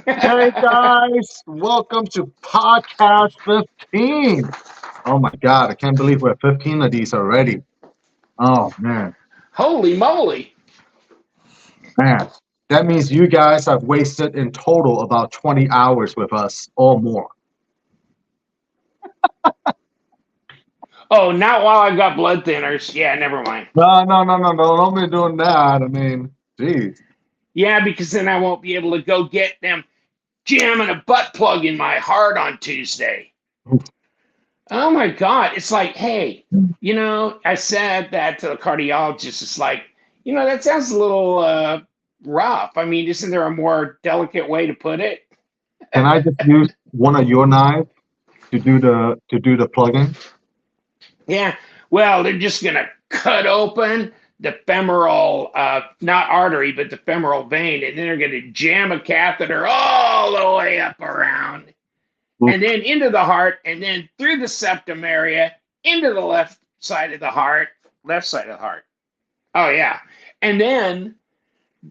Hey guys, welcome to podcast 15. Oh my God, I can't believe we're 15 of these already. Oh Holy moly. man. That means you guys have wasted in total about 20 hours with us or more. Oh, not while I've got blood thinners. Yeah, never mind. No, don't be doing that. I mean, geez. Yeah, because then I won't be able to go get them jamming a butt plug in my heart on Tuesday. Oh my God. It's like, hey, I said that to the cardiologist. It's like, that sounds a little rough. I mean, isn't there a more delicate way to put it? Can I just use one of your knives to do the plugging? Yeah. Well, they're just going to cut open the femoral, not artery, but the femoral vein, and then they're going to jam a catheter all the way up around, and then into the heart, and then through the septum area, into the left side of the heart, left side of the heart. Oh, yeah. And then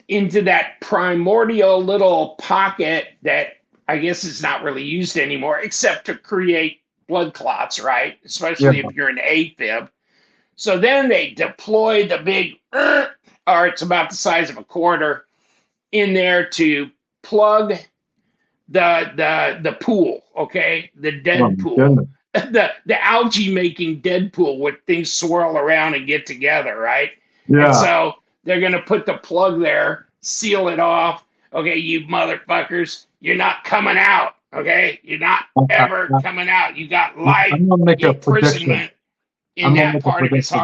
into that primordial little pocket that I guess is not really used anymore, except to create blood clots, right? Especially Yeah. if you're an AFib. So then they deploy the big, or it's about the size of a quarter, in there to plug the pool, okay, the Oh dead my pool, goodness. the algae making dead pool where things swirl around and get together, right? And Yeah. so they're gonna put the plug there, seal it off. Okay, you motherfuckers, you're not coming out. Okay, you're not I, I, ever coming out. You got life I'm gonna make a prediction. imprisonment in I'm gonna that make a part of his prediction.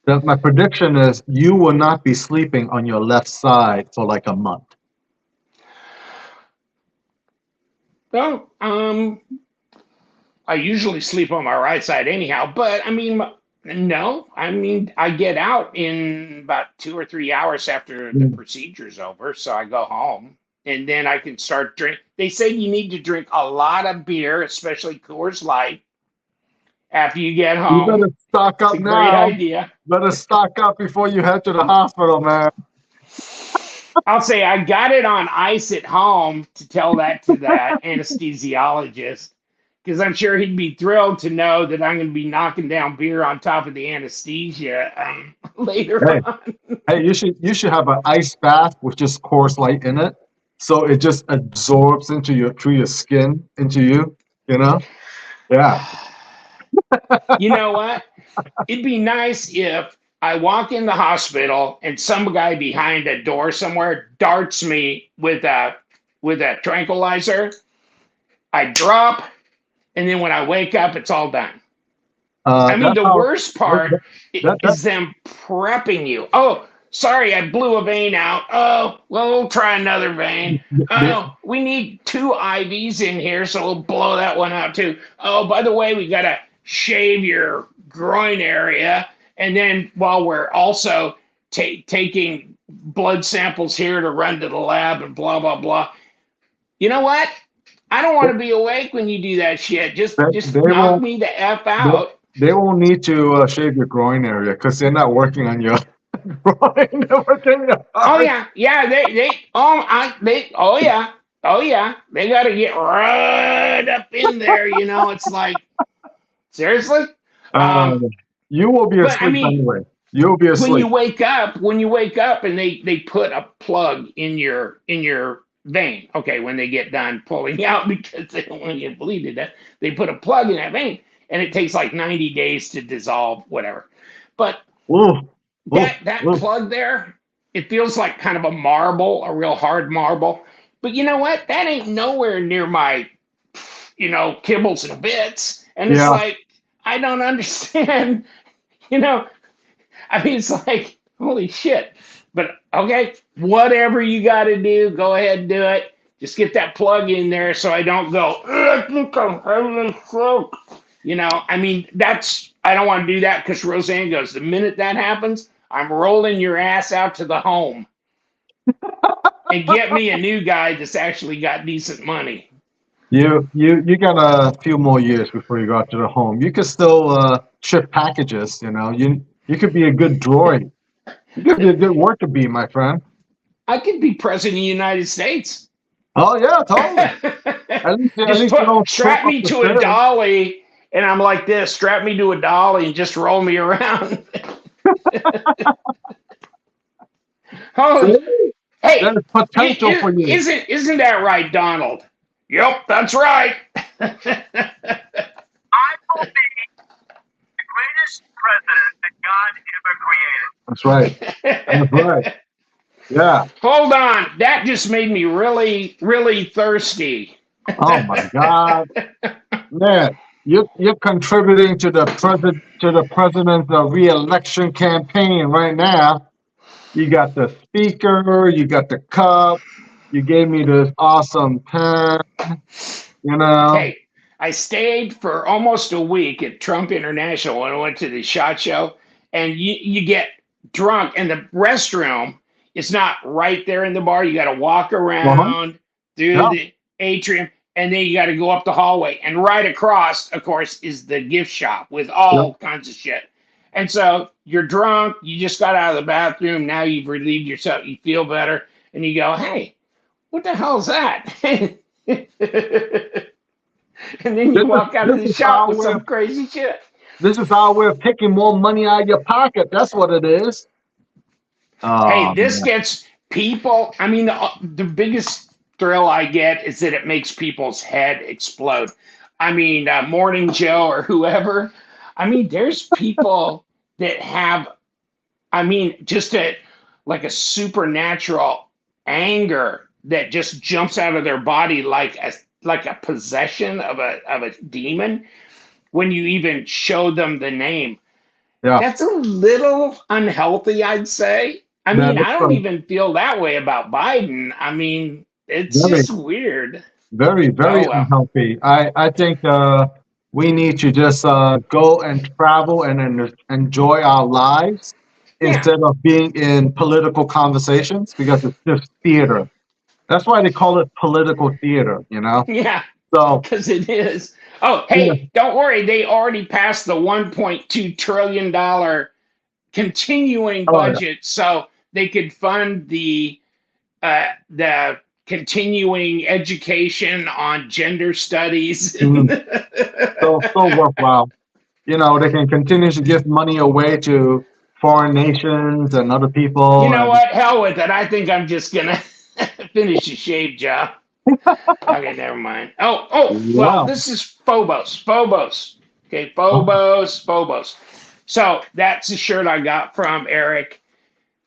heart. My prediction is you will not be sleeping on your left side for like a month. Well, I usually sleep on my right side anyhow, but I mean, no, I mean, I get out in about 2 or 3 hours after the Mm. procedure's over, so I go home and then I can start drink. They say you need to drink a lot of beer, especially Coors Light, after you get You home. better stock It's up a great now. idea. Better stock up before you head to the hospital, man. I'll say I got it on ice at home to tell that to that anesthesiologist because I'm sure he'd be thrilled to know that I'm going to be knocking down beer on top of the anesthesia later Hey, on. hey, you should have an ice bath with just Coors Light in it, so it just absorbs into your through your skin into you. You know? Yeah. You know what? It'd be nice if I walk in the hospital and some guy behind a door somewhere darts me with a tranquilizer. I drop, and then when I wake up, it's all done. I mean, That's the how. worst part That is them prepping you. Oh, sorry, I blew a vein out. Oh, well, we'll try another vein. they, Oh, we need 2 IVs in here, so we'll blow that one out too. Oh, by the way, we got to shave your groin area. And then while we're also taking blood samples here to run to the lab and blah, blah, blah. You know what? I don't want to be awake when you do that shit. Just they knock won't me the F they, out. they won't need to shave your groin area because they're not working on your groin. They're working on your Oh heart. yeah, yeah. Oh yeah, oh yeah. They got to get right up in there. It's like seriously. Uh, Um, you will be but I asleep mean, anyway. You will be asleep. when you wake up, and they put a plug in your vein. Okay, when they get done pulling out because they don't want you to bleed to death, they put a plug in that vein, and it takes like 90 days to dissolve, whatever. But Ooh, ooh, that ooh. plug there, it feels like kind of a marble, a real hard marble. But you know what? That ain't nowhere near my, kibbles and bits. And it's Yeah, like, I don't understand, you know. I mean, it's like, holy shit. But okay, whatever you got to do, go ahead and do it. Just get that plug in there so I don't go, I think I'm having a stroke. I mean, I don't want to do that because Roseanne goes, the minute that happens, I'm rolling your ass out to the home and get me a new guy that's actually got decent money. you got a few more years before you go out to the home. You could still ship packages. You could be a good droid. You could be a good worker bee, my friend. I could be president of the United States. Oh yeah, totally. At Just least you don't trip strap up me the to a stairs. dolly, and I'm like this. Strap me to a dolly and just roll me around. Oh, See? hey, There's potential for you. isn't that right, Donald? Yep, that's right. I will be the greatest president that God ever created. That's right. That's right. Yeah. Hold on, that just made me really, really thirsty. Oh my God, man, you're contributing to the president's re-election campaign right now. You got the speaker, you got the cup, you gave me this awesome pen, you know. Hey, I stayed for almost a week at Trump International when I went to the SHOT Show, and you get drunk, and the restroom is not right there in the bar. You got to walk Uh-huh. around through Yeah. the atrium, and then you got to go up the hallway. And right across, of course, is the gift shop with Yeah. all kinds of shit. And so you're drunk, you just got out of the bathroom, now you've relieved yourself, you feel better, and you go, hey, what the hell is that? And then you This is walk out of this the is shop our with way some of, crazy shit. this is our way of picking more money out of your pocket. That's what it is. Hey, Oh this man. gets people. I mean, the biggest thrill I get is that it makes people's head explode. I mean, Morning Joe or whoever. I mean, there's people that have, I mean, just like a supernatural anger that just jumps out of their body like a possession of a demon when you even show them the name. Yeah. That's a little unhealthy, I'd say. I That mean, is I don't even feel that way about Biden. I mean, it's very, just weird. very, very Oh well. unhealthy. I think we need to just go and travel and enjoy our lives Yeah, instead of being in political conversations because it's just theater. That's why they call it political theater, you know? yeah, So, because it is. Oh, yeah. hey, don't worry. They already passed the $1.2 trillion continuing Oh, yeah. budget, so they could fund the continuing education on gender studies. Mhm. So worthwhile. You know, they can continue to give money away to foreign nations and other You people. know And what? Hell with it. I think I'm just gonna finish the shave job. Okay, never mind. Well, wow. this is Phobos. Phobos. Okay, Oh, Phobos. So that's the shirt I got from Eric.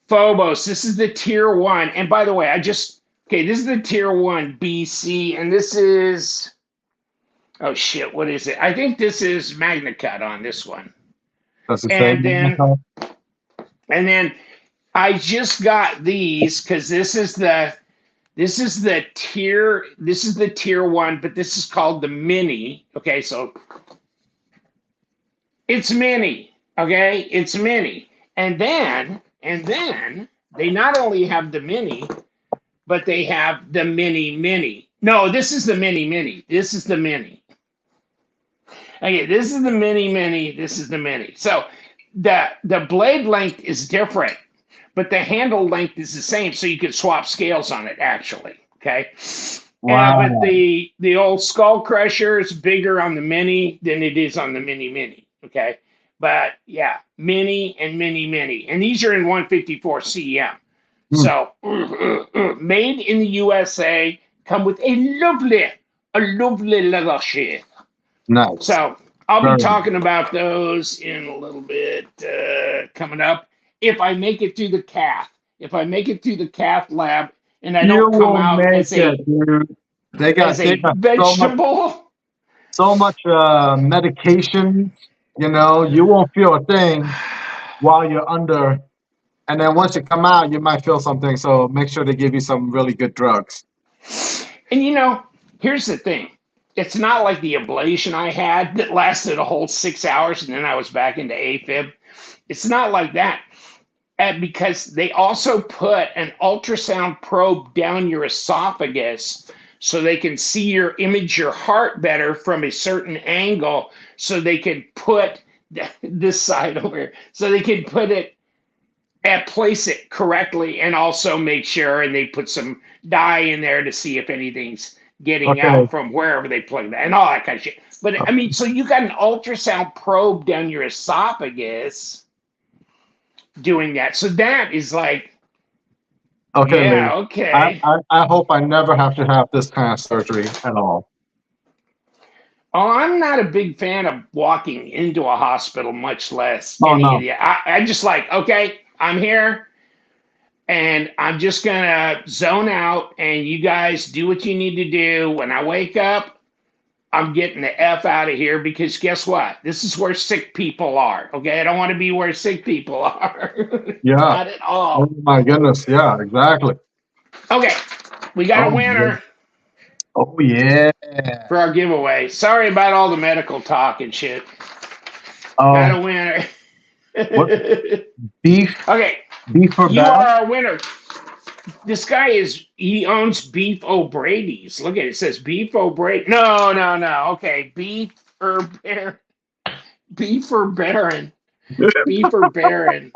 Phobos. This is the tier one. And by the way, okay, this is the tier one BC, and this is, oh shit, what is it? I think this is Magna Cut on this one. that's the And same. then I just got these because this is the tier one, but this is called the mini. Okay, so it's mini. Okay, it's mini. And then they not only have the mini, but they have the mini. No, this is the mini. This is the mini. Okay, this is the mini. This is the mini. So the blade length is different, but the handle length is the same, so you can swap scales on it actually. Okay. But Wow. the old Skull Crusher is bigger on the mini than it is on the mini. Okay. But yeah, mini. And these are in 154 CM. Hmm. So made in the USA, come with a lovely leather sheath. Nice. So I'll be Very nice. talking about those in a little bit coming up. If I make it through the cath lab, and I You don't come will out make it, dude. They as got a vegetable. so much medication. You know, you won't feel a thing while you're under, and then once you come out, you might feel something. So make sure they give you some really good drugs. And here's the thing. It's not like the ablation I had that lasted a whole 6 hours and then I was back into AFib. It's not like that. Because they also put an ultrasound probe down your esophagus so they can image your heart better from a certain angle, so they can put this side over here, so they can put it and place it correctly, and also make sure, and they put some dye in there to see if anything's getting Okay. out from wherever they plug that and all that kind of shit. But I mean, so you got an ultrasound probe down your esophagus doing that. So that is like, Okay, Lee. yeah, okay. I hope I never have to have this kind of surgery at all. Oh, I'm not a big fan of walking into a hospital, much less Oh, any no. of the. I just like, okay, I'm here, and I'm just gonna zone out, and you guys do what you need to do. When I wake up, I'm getting the F out of here, because guess what? This is where sick people are. Okay, I don't want to be where sick people are. Yeah. Not at all. Oh my goodness. Yeah, exactly. Okay, we got a Oh, winner Oh yeah. for our giveaway. Sorry about all the medical talk and shit. Got a Oh, winner. what beef? Okay, Beef or you bad? are our winner. This guy he owns Beef O'Brady's. Look at it. It says Beef O'Brady. No. Okay, Beef or Baron. Beef or Baron. Beef or Baron.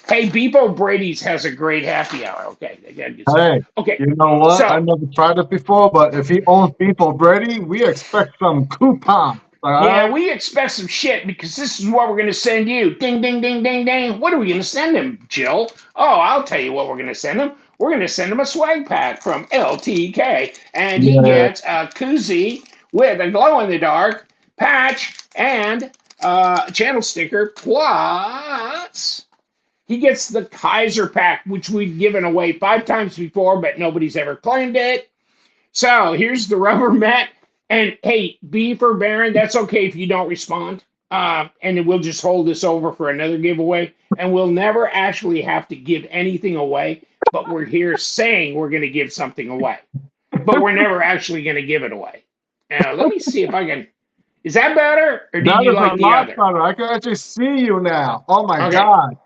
Hey, Beef O'Brady's has a great happy hour. Okay. Hey, Okay. you know what? So- I never tried it before, but if he owns Beef O'Brady, we expect some coupons. Yeah, we expect some shit, because this is what we're going to send you. Ding, ding, ding, ding, ding. What are we going to send him, Jill? Oh, I'll tell you what we're going to send him. We're going to send him a swag pack from LTK. And he Yeah. gets a koozie with a glow-in-the-dark patch and a channel sticker. Plus, he gets the Kaiser pack, which we've given away 5 times before, but nobody's ever claimed it. So here's the rubber mat. And hey, Beef or Baron, that's okay if you don't respond. And then we'll just hold this over for another giveaway. And we'll never actually have to give anything away, but we're here saying we're going to give something away. But we're never actually going to give it away. Now, let me see if I can. Is that better? Or did That you is like a the lot other? better. I can actually see you now. Oh my Okay. God.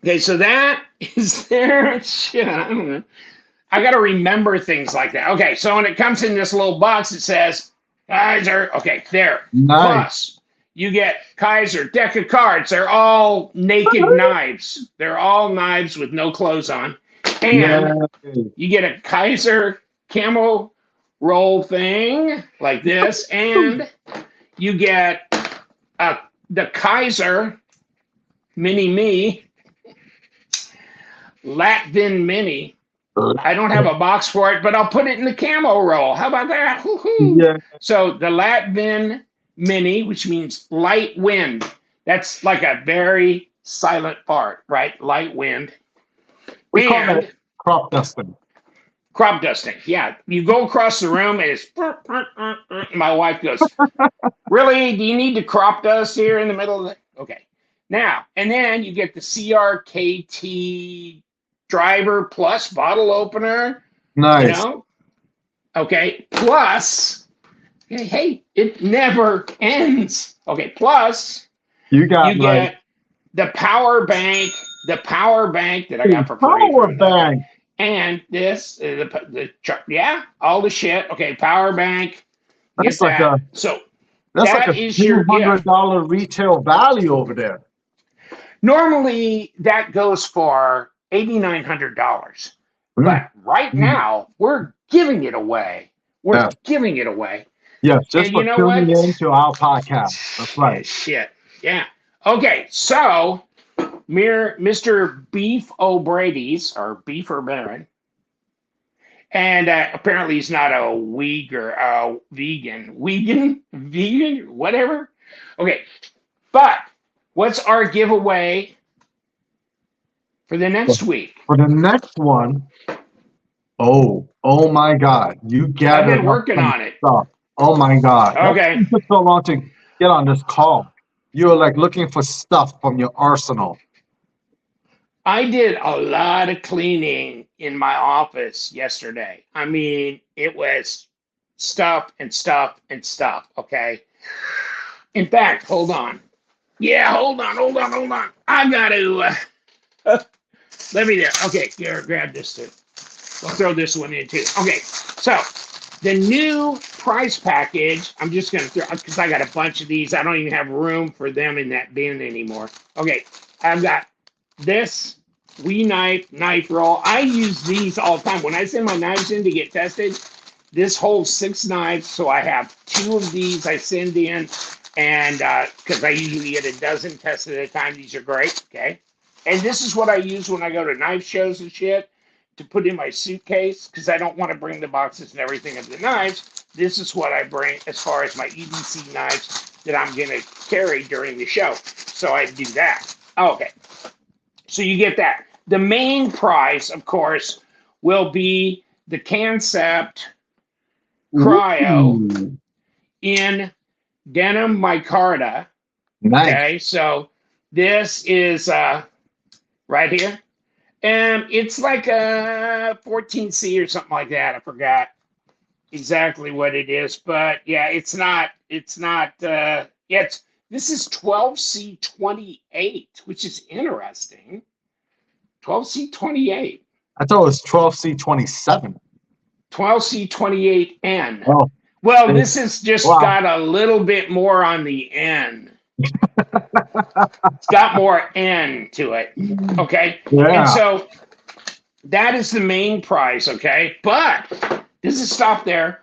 Okay, so that is there. Shit, I don't know. I got to remember things like that. Okay, so when it comes in this little box, it says Kaiser. Okay, there. Nice. Plus, you get Kaiser deck of cards. They're all naked knives. They're all knives with no clothes on. And Yay. you get a Kaiser camo roll thing like this. And you get the Kaiser Mini Me Latvin Mini. I don't have a box for it, but I'll put it in the camo roll. How about that? Woo-hoo. Yeah. So the Latvin Mini, which means light wind. That's like a very silent fart, right? Light wind. We call And it crop dusting. crop dusting. Yeah. You go across the room and it's my wife goes, really? Do you need to crop dust here in the middle of the okay. Now, and then you get the CRKT driver plus bottle opener, Nice. you know? Okay. Plus, hey, it never ends. Okay. Plus, You got you like get the power bank that I got for free. power from them. bank. And this, yeah, all the shit. Okay, power bank. That's Get like that. a So that's that like a is your gift. $200 retail value over there. Normally that goes for $8,900, but right now we're giving it away. We're Yeah. giving it away. Yes, just And for you know tuning what? in to our podcast. That's right. Shit. Yeah. Okay. So, Mr. Beef O'Brady's or Beef or Baron, and apparently he's not a vegan, whatever. Okay. But what's our giveaway for the next week? For the next one, oh my God, you I've gathered been working up some on it. stuff. Oh my God. Okay. It took so long to get on this call. You were like looking for stuff from your arsenal. I did a lot of cleaning in my office yesterday. I mean, it was stuff and stuff and stuff. Okay. In fact, hold on. Yeah, hold on. I got to, let me there. Okay, here, grab this too. I'll throw this one in too. Okay, so the new price package, I'm just going to throw, because I got a bunch of these. I don't even have room for them in that bin anymore. Okay, I've got this knife roll. I use these all the time. When I send my knives in to get tested, this holds 6 knives. So I have 2 of these I send in, and because I usually get a dozen tested at a time. These are great. Okay. And this is what I use when I go to knife shows and shit to put in my suitcase because I don't want to bring the boxes and everything of the knives. This is what I bring as far as my EDC knives that I'm going to carry during the show. So I do that. Okay. So you get that. The main price, of course, will be the Kansept Kryo Ooh, in denim micarta. nice. Okay, so this is right here. And it's like a 14C or something like that. I forgot exactly what it is, but yeah, this is 12C28, which is interesting. 12C28. I thought it was 12C27. 12C28N. Oh, Well, this has just wow. got a little bit more on the N. It's got more N to it. Okay. Yeah. And so that is the main price. Okay. But does it stop there?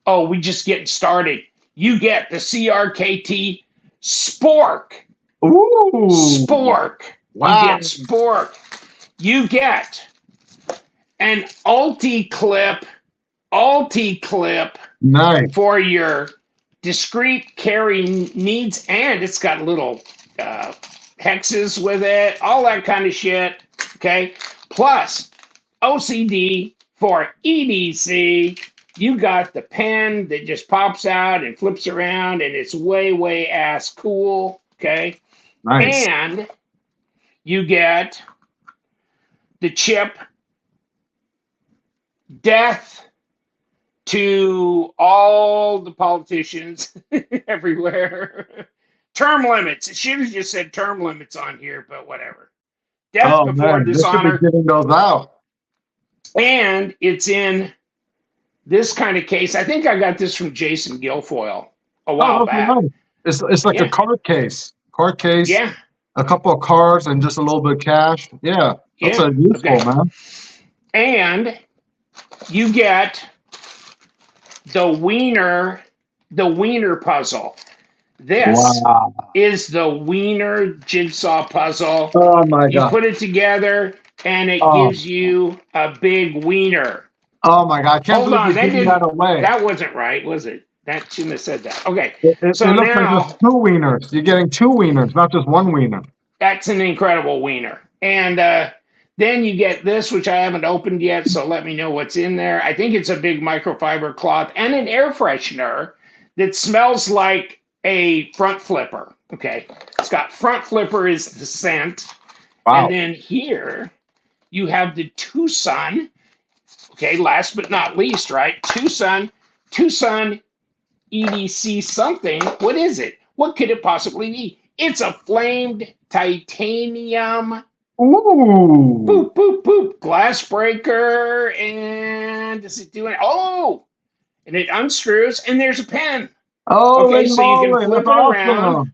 Oh, we just getting started. You get the CRKT Spork. Ooh. Spork. Wow. You get Spork. You get an Ulti-Clip Nice. for your discreet carry needs, and it's got little hexes with it, all that kind of shit. Okay. Plus OCD for EDC. You got the pen that just pops out and flips around, and it's way ass cool. Okay. Nice. And you get the chip death to all the politicians everywhere. Term limits. It should have just said term limits on here, but whatever. Death Oh before man, this should be dishonor. getting those out. And it's in this kind of case. I think I got this from Jason Guilfoyle a while Oh, back. nice. It's like Yeah. a card case. Card case. Yeah. A couple of cards and just a little bit of cash. Yeah. That's Yeah. useful, Okay. man. And you get the Wiener puzzle. This Wow. is the Wiener jigsaw puzzle. Oh my You god. put it together, and it Oh. gives you a big wiener. Oh my god. I can't Hold believe on, you're giving that away. that wasn't right, was it? That shouldn't have said that. Okay, It so looks now- like there's 2 wieners. You're getting 2 wieners, not just 1 wiener. that's an incredible wiener. And then you get this, which I haven't opened yet, so let me know what's in there. I think it's a big microfiber cloth and an air freshener that smells like a front flipper. Okay, it's got front flipper is the scent. Wow. And then here you have the Tucson. Okay, last but not least, right? Tucson EDC something. What is it? What could it possibly be? It's a flamed titanium Ooh. boop, boop, boop glass breaker. And does it do it? Oh, and it unscrews, and there's a pen. Oh, Okay, so you can Lord, flip it that's around. awesome.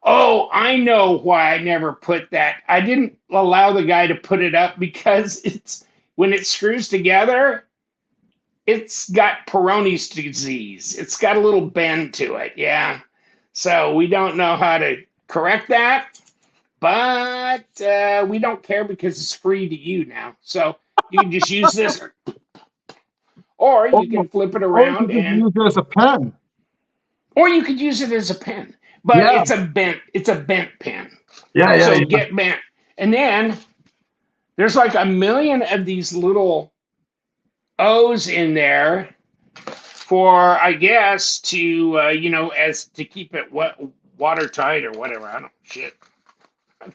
Oh, I know why I never put that. I didn't allow the guy to put it up because it's when it screws together, it's got Peyronie's disease. It's got a little bend to it. Yeah. So we don't know how to correct that, but we don't care because it's free to you now. So you can just use this, or you can flip it Or you around could just and. use it as a pen. Or you could use it as a pen, but Yeah. it's a bent pen. Yeah, yeah, So yeah. get bent. And then there's like a million of these little O's in there for, I guess, to, as to keep it watertight or whatever. I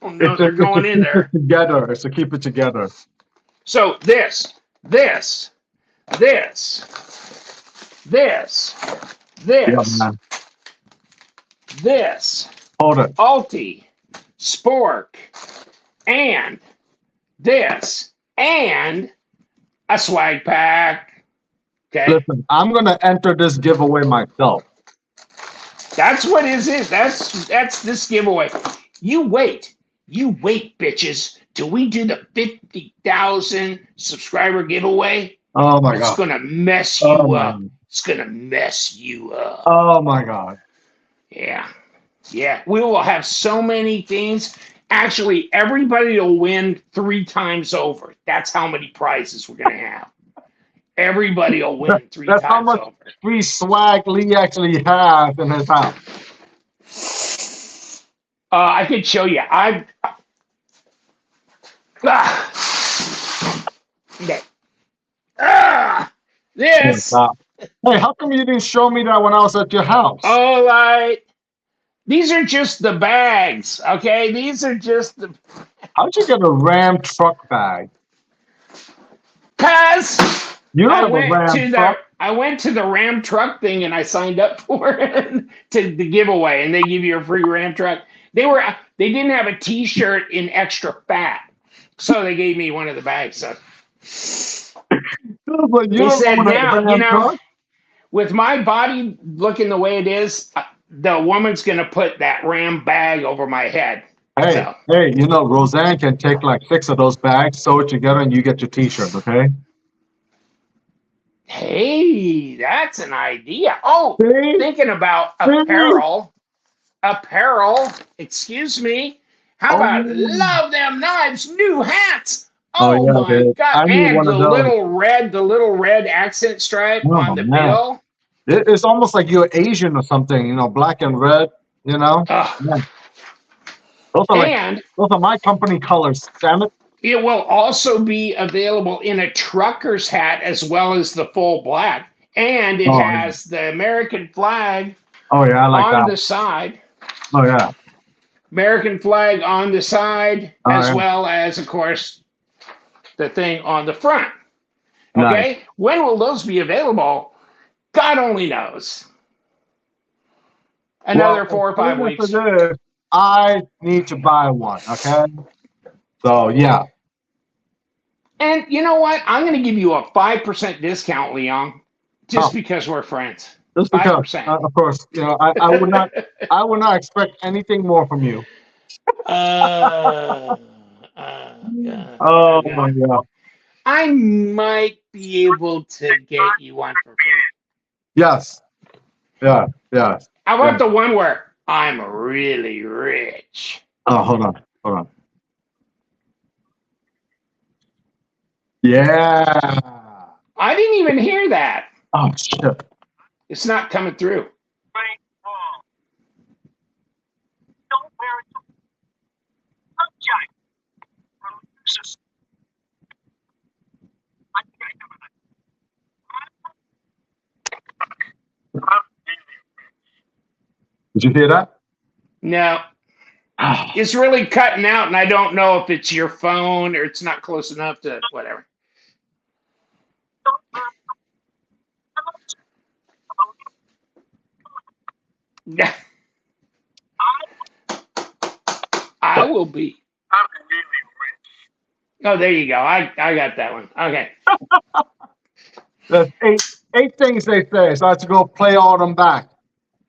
don't know. They're going in there. Together. It's to keep it together. So this, Yeah, man. this, Hold it. Alti, Spork, and this, and a swag pack. Okay, Listen, I'm gonna enter this giveaway myself. that's what it is. That's this giveaway. You wait, bitches. till we do the 50,000 subscriber giveaway. Oh my It's God. gonna mess you Oh up. my. It's gonna mess you up. Oh my God. Yeah. Yeah. We will have so many things. Actually, everybody will win 3 times over. That's how many prizes we're gonna have. Everybody will win 3 That's how times much over. free swag Lee actually has in his house. I could show you. Okay. This. Hey, how come you didn't show me that when I was at your house? All right. These are just the bags, okay? These are just the. How'd you get a Ram truck bag? Cause You don't I have a went Ram to truck. the Ram truck thing and I signed up for it to the giveaway, and they give you a free Ram truck. They didn't have a T-shirt in extra fat, so they gave me one of the bags. So But you they don't said, own a now, Ram truck. with my body looking the way it is, the woman's gonna put that Ram bag over my head. Hey, So, Roseanne can take like 6 of those bags, sew it together, and you get your T-shirt, okay? hey, that's an idea. Oh, See? thinking about See? apparel. Excuse me. How about Luvthemknives new hats? Oh, Oh yeah, my dude. God! I need And one the of those. little red accent stripe on Oh, the man. bill. It's almost like you're Asian or something, black and red, Yeah. Those are And my company colors, damn it. it will also be available in a trucker's hat as well as the full black. And it Oh, has the American flag yeah, I like on that. the side. Oh, yeah. American flag on the side, Oh, as yeah. well as, of course, the thing on the front. Nice. Okay? When will those be available? God only knows. Another 4 or 5 weeks. I need to buy one, okay? So, yeah. And you know what? I'm going to give you a 5% discount, Leon, just because we're friends. Just because, 5%. of course, I would not expect anything more from you. God. Oh, my God. I might be able to get you one for free. Yes. Yeah. How about the one where I'm really rich? Oh, hold on. Yeah. I didn't even hear that. Oh, shit. It's not coming through. Great ball. Don't wear it. Sunshine. Produces. Did you hear that? No. Oh. It's really cutting out, and I don't know if it's your phone or it's not close enough to whatever. I will be. I'm really rich. Oh, there you go. I got that one. Okay. There's eight things they say, so I have to go play all them back.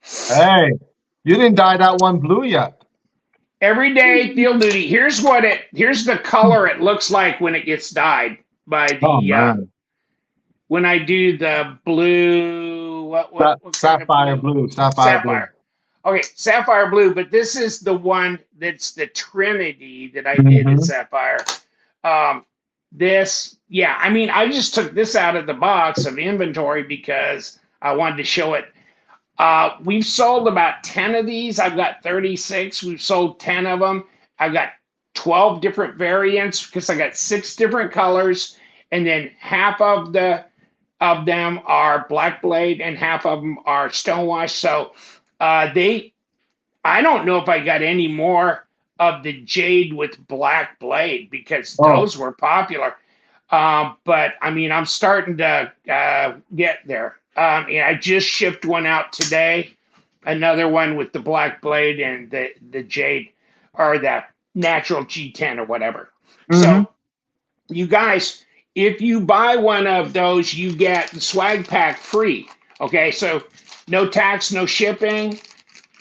Hey, you didn't dye that one blue yet. Everyday field duty. Here's the color it looks like when it gets dyed by the when I do the blue what sapphire blue. Sapphire. Okay, sapphire blue, but this is the one that's the Trinity that I did in sapphire. I just took this out of the box of inventory because I wanted to show it. We've sold about 10 of these. I've got 36. We've sold 10 of them. I've got 12 different variants because I got 6 different colors, and then half of them are black blade and half of them are stonewash. So I don't know if I got any more of the jade with black blade because those were popular. But I mean, I'm starting to get there. I just shipped one out today, another one with the black blade and the jade or the natural G10 or whatever. So you guys, if you buy one of those, you get the swag pack free. Okay, so no tax, no shipping.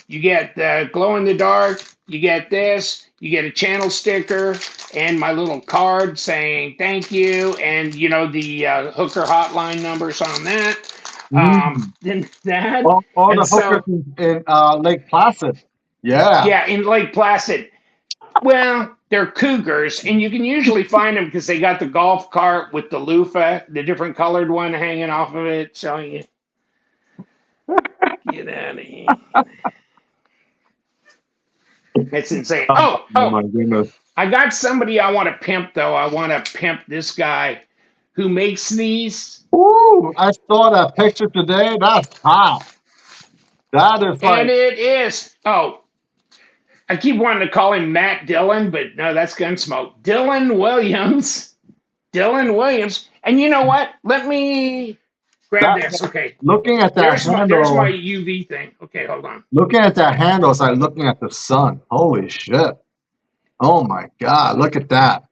You get the glow in the dark. You get this. You get a channel sticker. and my little card saying thank you, and the hooker hotline numbers on that. Then that, All and the hookers so in Lake Placid. Yeah. yeah, in Lake Placid. Well, they're cougars, and you can usually find them because they got the golf cart with the loofah, the different colored one hanging off of it, showing you. Get out of here. It's insane. Oh Oh, my goodness. I got somebody I want to pimp, though. I want to pimp this guy who makes these. Ooh, I saw that picture today. That's hot. That is like, And it is. Oh, I keep wanting to call him Matt Dillon, but no, that's Gunsmoke. Dylan Williams. Dylan Williams. And you know what? Let me grab that, this. Okay. looking at that There's my handle. UV thing. Okay, hold on. Looking at that handle, it's like looking at the sun. Holy shit. Oh my God. Look at that.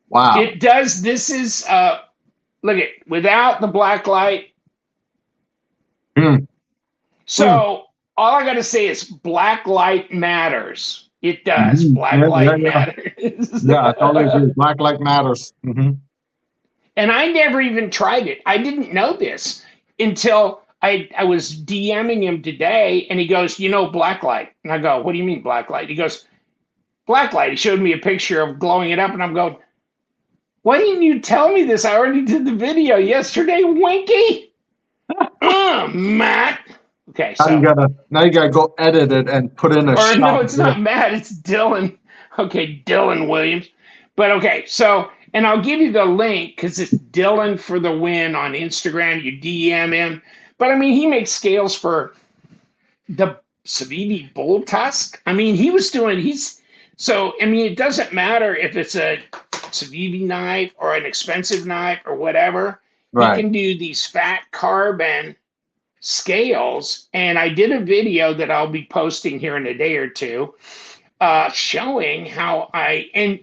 Wow. It does. This is, look at, without the black light. Mm. So all I got to say is black light matters. It does. Mhm. Black Yeah, light yeah, yeah. matters. Yeah, I totally agree. Black light matters. And I never even tried it. I didn't know this until I was DMing him today, and he goes, black light. And I go, what do you mean black light? He goes, black light. He showed me a picture of glowing it up, and I'm going, why didn't you tell me this? I already did the video yesterday, Winky. Matt. Okay, so Now you gotta go edit it and put in a or shot. no, it's not Matt, it's Dylan. Okay, Dylan Williams. But okay, so and I'll give you the link because it's Dylan for the win on Instagram. You DM him. But I mean, he makes scales for the Civivi bull tusk. I mean, it doesn't matter if it's a Civivi knife or an expensive knife or whatever. Right. He can do these fat carbon scales, and I did a video that I'll be posting here in a day or two, showing how I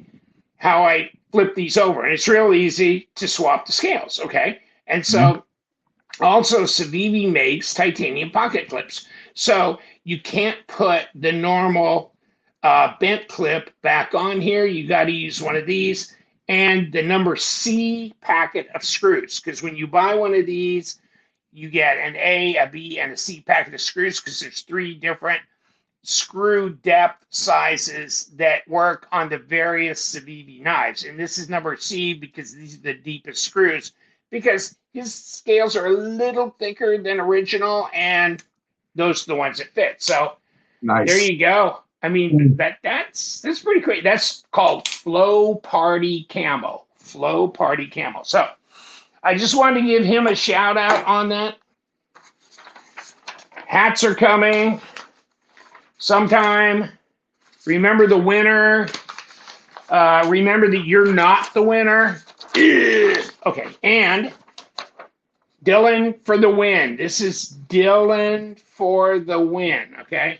flip these over, and it's real easy to swap the scales. Okay, and so also Civivi makes titanium pocket clips, so you can't put the normal bent clip back on here. You got to use one of these and the number C packet of screws, because when you buy one of these, you get an A, a B, and a C packet of screws because there's 3 different screw depth sizes that work on the various Civivi knives. And this is number C because these are the deepest screws, because his scales are a little thicker than original, and those are the ones that fit. So Nice. there you go. I mean, that's pretty great. That's called Flow Party Camo. Flow Party Camo. So I just wanted to give him a shout out on that. Hats are coming sometime. Remember the winner. Remember that you're not the winner. Okay, and Dylan for the win. This is Dylan for the win, okay?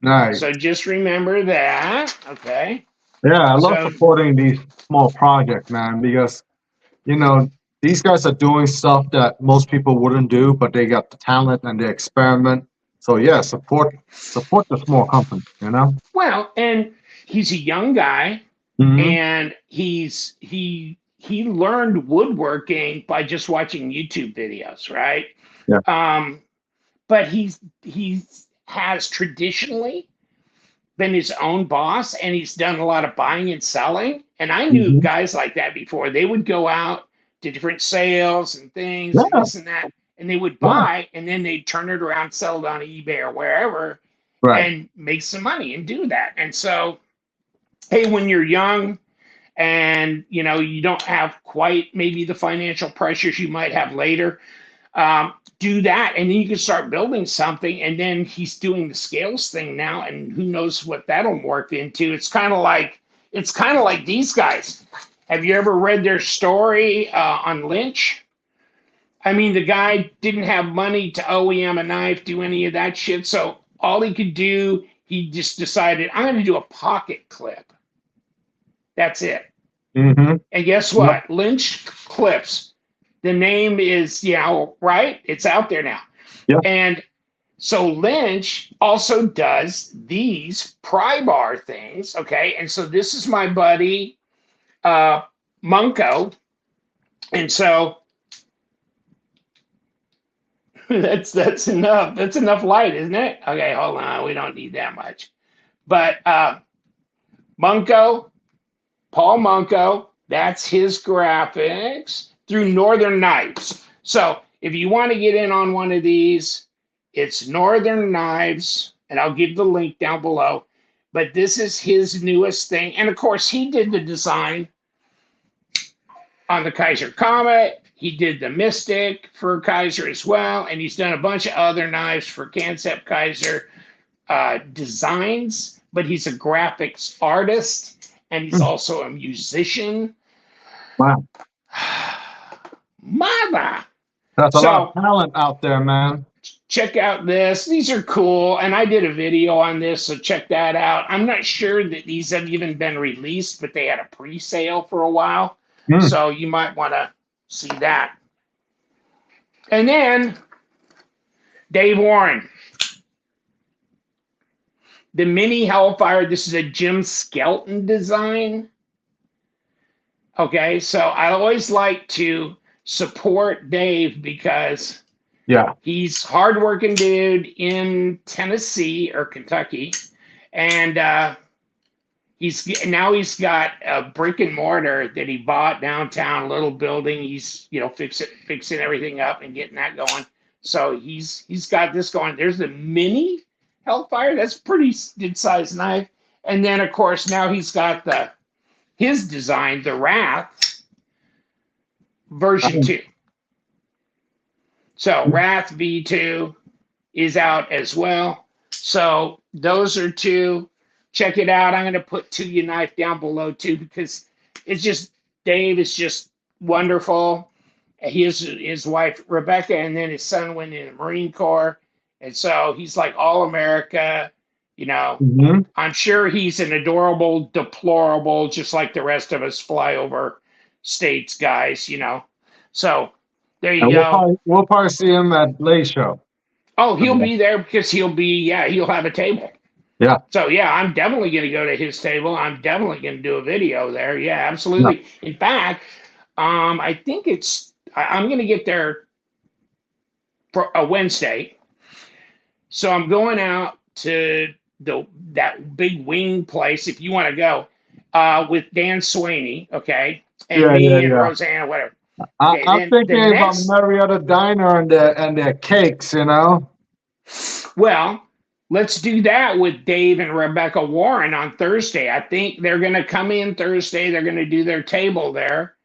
Nice. So just remember that, okay? Yeah, I love supporting these small projects, man, because, these guys are doing stuff that most people wouldn't do, but they got the talent and they experiment. So, yeah, support the small company, Well, and he's a young guy, and he learned woodworking by just watching YouTube videos, right? Yeah. But he has traditionally been his own boss, and he's done a lot of buying and selling. And I knew guys like that before. They would go out to different sales and things and this and that, and they would buy, and then they'd turn it around, sell it on eBay or wherever, and make some money and do that. And so, hey, when you're young and you don't have quite maybe the financial pressures you might have later, do that, and then you can start building something. And then he's doing the scales thing now, and who knows what that'll morph into. It's kind of like these guys. Have you ever read their story on Lynch? I mean, the guy didn't have money to OEM a knife, do any of that shit. So all he could do, he just decided, I'm going to do a pocket clip. That's it. And guess what? Lynch Clips. The name is, right? It's out there now. Yeah. And So Lynch also does these pry bar things, okay? And so this is my buddy Munko. And so that's enough. That's enough light, isn't it? Okay, hold on. We don't need that much. But Munko, Paul Munko, that's his graphics through Northern Knives. So if you want to get in on one of these, it's Northern Knives, and I'll give the link down below. But this is his newest thing. And of course, he did the design on the Kaiser Comet. He did the Mystic for Kaiser as well. And he's done a bunch of other knives for Kansept Kaiser designs. But he's a graphics artist, and he's also a musician. Wow. Mother. That's a lot of talent out there, man. Check out this. These are cool. And I did a video on this, so check that out. I'm not sure that these have even been released, but they had a pre-sale for a while. So you might want to see that. And then Dave Warren. The Mini Hellfire. This is a Jim Skelton design. Okay, so I always like to support Dave because he's hardworking dude in Tennessee or Kentucky, and he's got a brick and mortar that he bought downtown, little building. He's fixing everything up and getting that going. So he's got this going. There's the Mini Hellfire. That's pretty good sized knife, and then of course now he's got his design, the Wrath version 2. So Wrath V2 is out as well. So those are two. Check it out. I'm going to put To Knife down below too, because Dave is just wonderful. His wife, Rebecca, and then his son went in the Marine Corps. And so he's like all America, I'm sure he's an adorable, deplorable, just like the rest of us flyover states guys, So there you go. We'll probably see him at Lay's show. Oh, he'll be there because he'll have a table. Yeah. So I'm definitely going to go to his table. I'm definitely going to do a video there. Yeah, absolutely. Yeah. In fact, I think I'm going to get there for a Wednesday. So I'm going out to that big wing place, if you want to go, with Dan Sweeney, okay? And me and Roseanne, whatever. I'm thinking about Marietta Diner and their cakes, Well, let's do that with Dave and Rebecca Warren on Thursday. I think they're going to come in Thursday. They're going to do their table there.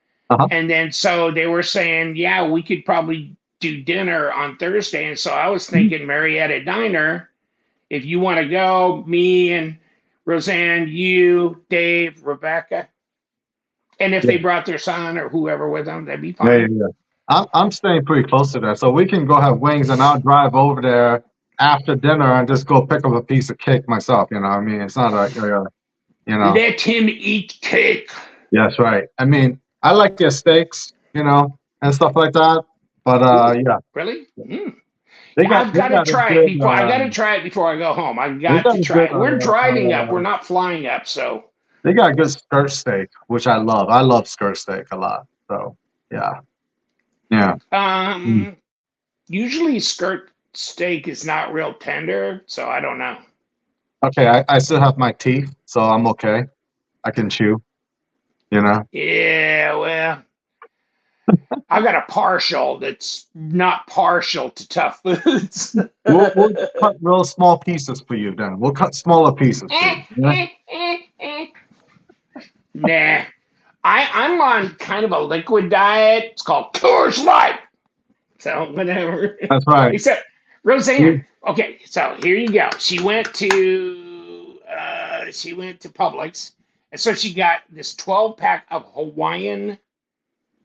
And then so they were saying, we could probably do dinner on Thursday. And so I was thinking Marietta Diner, if you want to go, me and Roseanne, you, Dave, Rebecca. And if they brought their son or whoever with them, that'd be fine. I'm staying pretty close to there, so we can go have wings, and I'll drive over there after dinner and just go pick up a piece of cake myself. I mean, it's not Let him eat cake. Yes, right. I mean, I like their steaks, and stuff like that. But Really? I've got to try it before. I got to try it before I go home. I've got to try it. We're driving up. We're not flying up, so. They got good skirt steak, which I love. I love skirt steak a lot. So yeah. Usually skirt steak is not real tender, so I don't know. Okay, I still have my teeth, so I'm okay. I can chew. Yeah, well. I've got a partial that's not partial to tough foods. we'll cut real small pieces for you then. We'll cut smaller pieces for you. Nah. I'm on kind of a liquid diet. It's called Coors Light. So whatever. That's right. Except Roseanne. Okay, so here you go. She went to Publix, and so she got this 12-pack of Hawaiian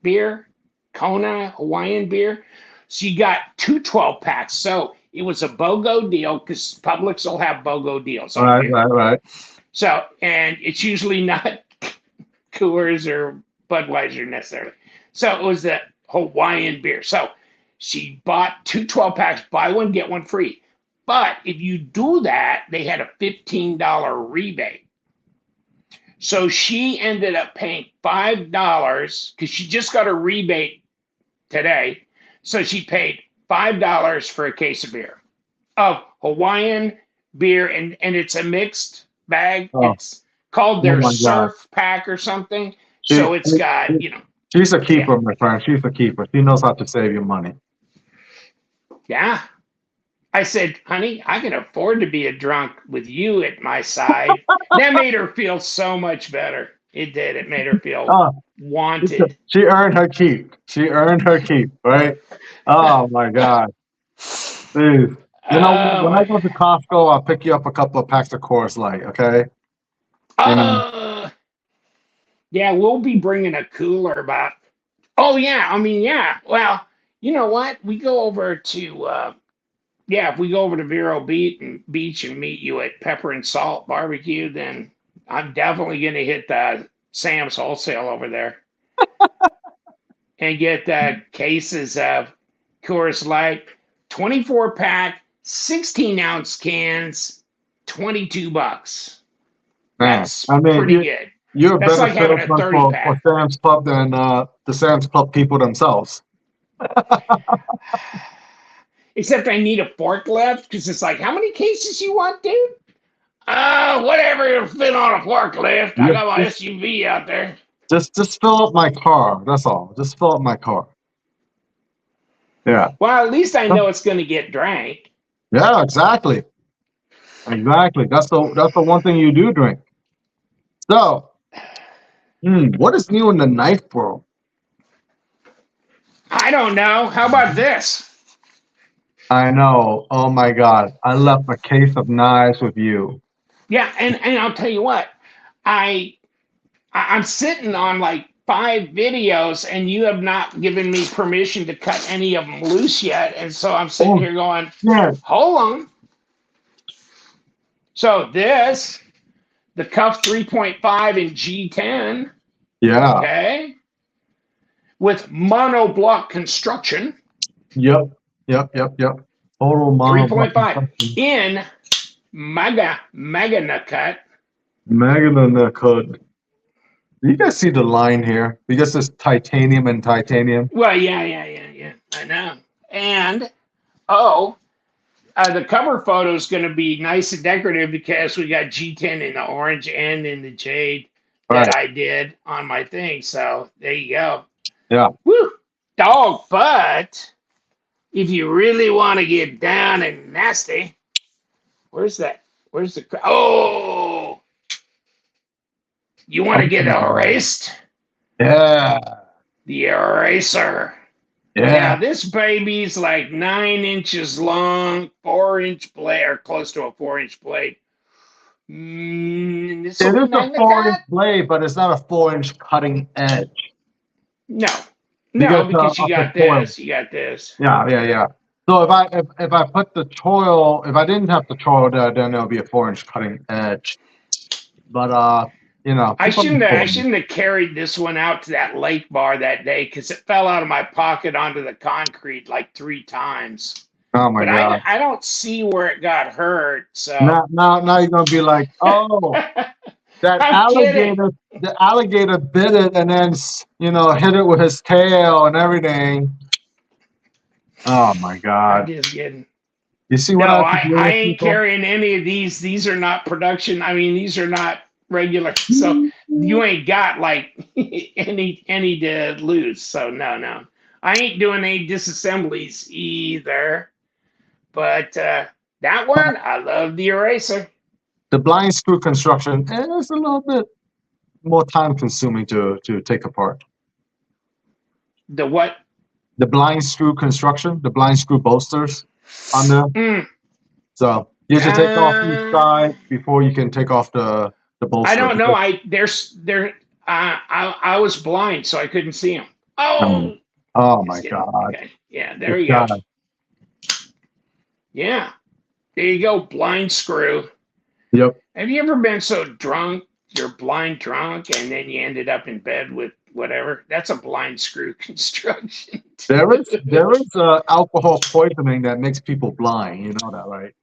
beer. Kona Hawaiian beer. She got 2 12-packs. So it was a BOGO deal because Publix will have BOGO deals. Right. So, and it's usually not Coors or Budweiser necessarily. So it was the Hawaiian beer. So she bought 2 12-packs, buy one, get one free. But if you do that, they had a $15 rebate. So she ended up paying $5 because she just got a rebate today. So she paid $5 for a case of beer, of Hawaiian beer, and it's a mixed bag. Oh, It's called oh their my God. surf pack or something. She, So it's got, she's a yeah, keeper, my friend. She's a keeper. She knows how to save you money. yeah. I said, honey, I can afford to be a drunk with you at my side. That made her feel so much better. It did. It made her feel Oh, wanted. she earned her keep. She earned her keep, right? Oh my God. Dude. You know, when I go to Costco, I'll pick you up a couple of packs of Coors Light, okay? You know, Yeah, we'll be bringing a cooler back. Oh, yeah. I mean, yeah. Well, you know what? We go over to, if we go over to Vero Beach and meet you at Pepper and Salt Barbecue, then I'm definitely going to hit the Sam's Wholesale over there and get cases of Coors Light, 24-pack, 16-ounce cans, $22. man, That's I mean, pretty good. you're a That's better like having a salesman 30 for pack. Sam's Club than the Sam's Club people themselves. Except I need a forklift because it's like, how many cases you want, dude? Whatever will fit on a forklift. I got my SUV out there. Just fill up my car. That's all. Just fill up my car. Yeah. Well, at least I know it's going to get drank. Yeah, exactly. Exactly. That's the one thing you do drink. So, what is new in the knife world? I don't know. How about this? I know. Oh my God. I left a case of knives with you. Yeah, and I'll tell you what. I'm sitting on like 5 videos, and you have not given me permission to cut any of them loose yet. And so I'm sitting here going, hold on. So the Cuff 3.5 in G10. Yeah. Okay. With monoblock construction. Yep. Total mono. 3.5 in Magna cut. Magna cut. Do you guys see the line here? Because it's titanium and titanium. Well, yeah. I know. And the cover photo is going to be nice and decorative because we got G10 in the orange and in the jade that I did on my thing. So there you go. Yeah. Woo, dog. But if you really want to get down and nasty, where's the? You want to get erased? Yeah. The eraser. Yeah, this baby's like 9 inches long, 4-inch blade, or close to a 4-inch blade. It is a 4-inch blade, but it's not a 4-inch cutting edge. No, because you got this. You got this. Yeah. So if I put the choil, if I didn't have the choil there, then there'll be a 4-inch cutting edge. But you know, I shouldn't have carried this one out to that lake bar that day because it fell out of my pocket onto the concrete like 3 times. Oh my God! I don't see where it got hurt. So now you're gonna be like, oh, that alligator, the alligator bit it and then hit it with his tail and everything. Oh my God! I'm just kidding. You see what I ain't carrying any of these. These are not production. I mean, these are not regular. So you ain't got like any to lose. So no. I ain't doing any disassemblies either. But that one, I love the eraser. The blind screw construction is a little bit more time consuming to take apart. The what? The blind screw construction, the blind screw bolsters on there. So you have to take off each side before you can take off the bolster. I don't know. I was blind, so I couldn't see them. Oh my God. Okay. Yeah, there you go. Yeah. There you go, blind screw. Yep. Have you ever been so drunk, you're blind drunk, and then you ended up in bed with whatever? That's a blind screw construction. There is alcohol poisoning that makes people blind. You know that, right?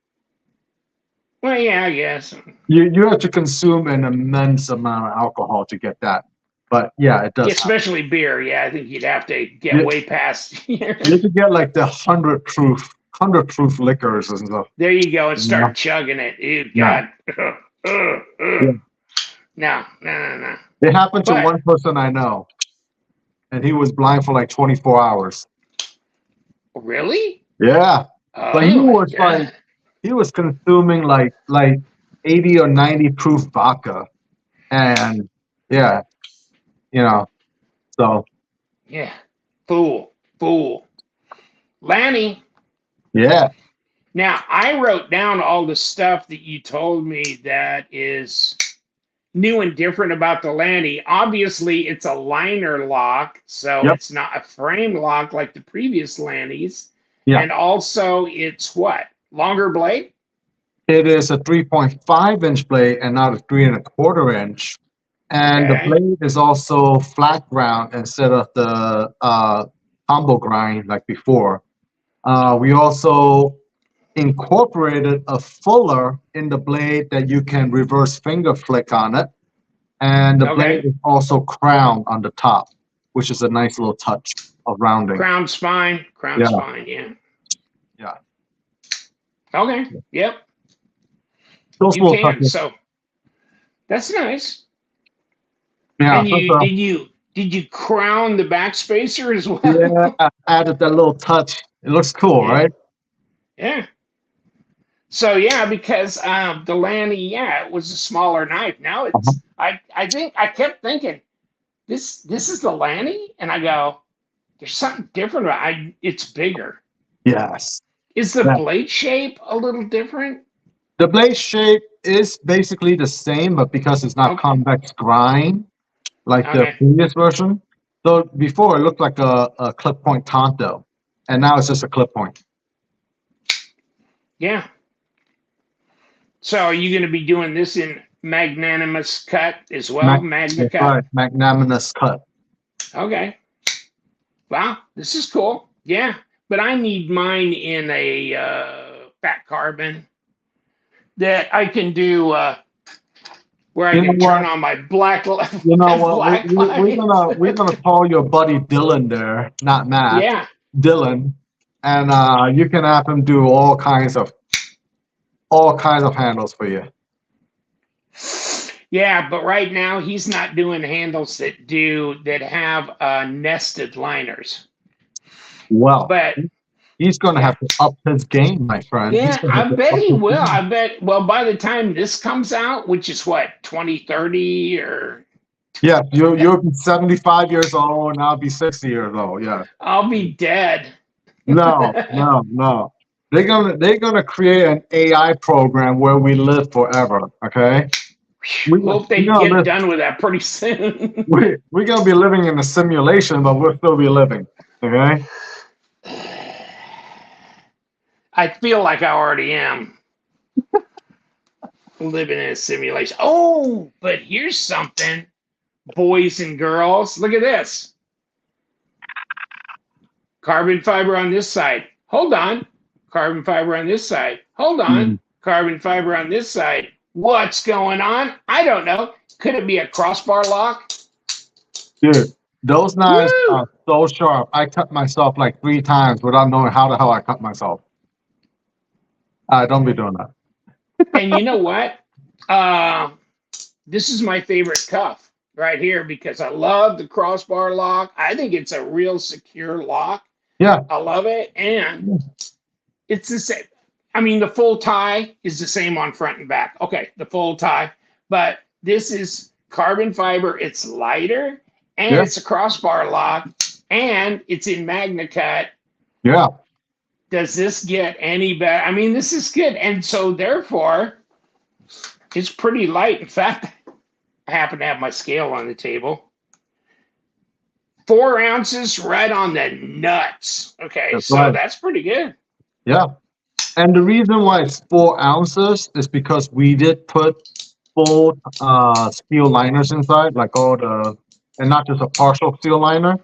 Well, yeah, I guess. You have to consume an immense amount of alcohol to get that. But yeah, it does. Yeah, especially beer. Yeah, I think you'd have to get Yeah. way past. You have to get like the 100 proof liquors and stuff. There you go, and start chugging it. Ew, God. Yeah. No. It happened to But- one person I know, and he was blind for like 24 hours. Really? Yeah, Oh, but he was God. like, he was consuming like 80 or 90 proof vodka, and yeah, so Yeah. Fool. Lanny. yeah. Now, I wrote down all the stuff that you told me that is new and different about the Lanny. Obviously, it's a liner lock, so Yep. it's not a frame lock like the previous Lannys. Yeah. And also, it's what? Longer blade? It is a 3.5-inch blade and not a 3.25 inch. And Okay. the blade is also flat ground instead of the combo grind like before. We also incorporated a fuller in the blade that you can reverse finger flick on it. And the Okay. blade is also crowned on the top, which is a nice little touch of rounding. Crown spine. Yeah. Yeah. Yeah. Okay. Yep. Those You little can. touches. So that's nice. Yeah, And so- did you crown the back spacer as well? yeah, I added that little touch. It looks cool, Yeah. right? Yeah. So yeah, because the Lanny, it was a smaller knife. Now it's I think I kept thinking this is the Lanny, and I go, there's something different about it. It's bigger. Yes. Is the Yeah. blade shape a little different? The blade shape is basically the same, but because it's not Okay. convex grind like the Okay. previous version. So before it looked like a clip point Tonto, and now it's just a clip point. Yeah. So are you going to be doing this in magnanimous cut as well? Magna That's cut. right, magnanimous cut. Okay. Wow, this is cool. Yeah, but I need mine in a fat carbon that I can do where I You can know turn what? on my black. You know what? black We're gonna call your buddy Dylan there, not Matt. Yeah. Dylan, and you can have him do all kinds of handles for you. Yeah, but right now he's not doing handles that have nested liners. Well, But he's gonna have to up his game, my friend. He's yeah, gonna I have to bet up he his will. game. I bet. Well, by the time this comes out, which is what 2030 or Yeah, you'll be 75 years old, and I'll be 60 years old. Yeah. I'll be dead. No. They're gonna create an AI program where we live forever. Okay. Hope they we're gonna get live- done with that pretty soon. We're gonna be living in a simulation, but we'll still be living. Okay. I feel like I already am living in a simulation. Oh, but here's something, boys and girls. Look at this. Carbon fiber on this side. Hold on. Carbon fiber on this side. Hold on. Carbon fiber on this side. What's going on? I don't know. Could it be a crossbar lock? Dude, those knives Woo! are so sharp. I cut myself like 3 times without knowing how the hell I cut myself. Don't be doing that. And you know what? This is my favorite cuff right here because I love the crossbar lock. I think it's a real secure lock. Yeah. I love it. And it's the same. I mean, the full tie is the same on front and back. Okay, the full tie. But this is carbon fiber. It's lighter and Yeah. it's a crossbar lock and it's in Magna Cut. Yeah. Does this get any better? I mean, this is good. And so therefore, it's pretty light. In fact, I happen to have my scale on the table. 4 ounces right on the nuts. Okay, That's so right. that's pretty good. Yeah. And the reason why it's 4 ounces is because we did put full steel liners inside, like and not just a partial steel liner.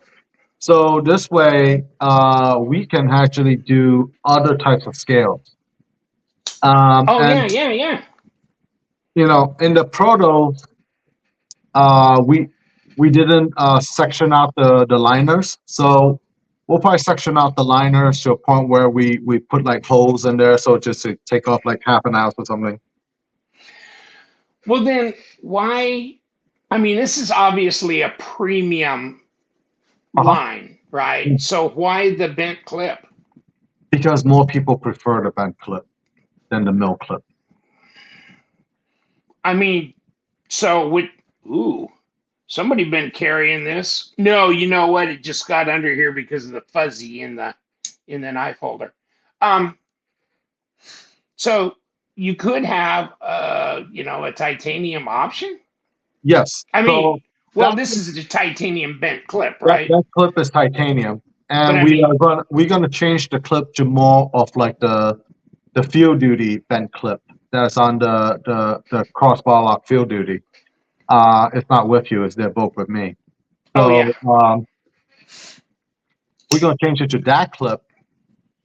So this way, we can actually do other types of scales. Oh, And yeah. in the proto, we didn't section out the liners, so we'll probably section out the liners to a point where we put like holes in there, so just to take off like half an ounce or something. Well, then why? I mean, this is obviously a premium line, right? So why the bent clip? Because more people prefer the bent clip than the mill clip. I mean, so with somebody been carrying this? No, you know what? It just got under here because of the fuzzy in the knife holder. So you could have a titanium option. Yes. I mean, so this is a titanium bent clip, right? That clip is titanium, and we're gonna change the clip to more of like the field duty bent clip that's on the crossbar lock field duty. It's not with you; it's they're both with me. So we're gonna change it to that clip,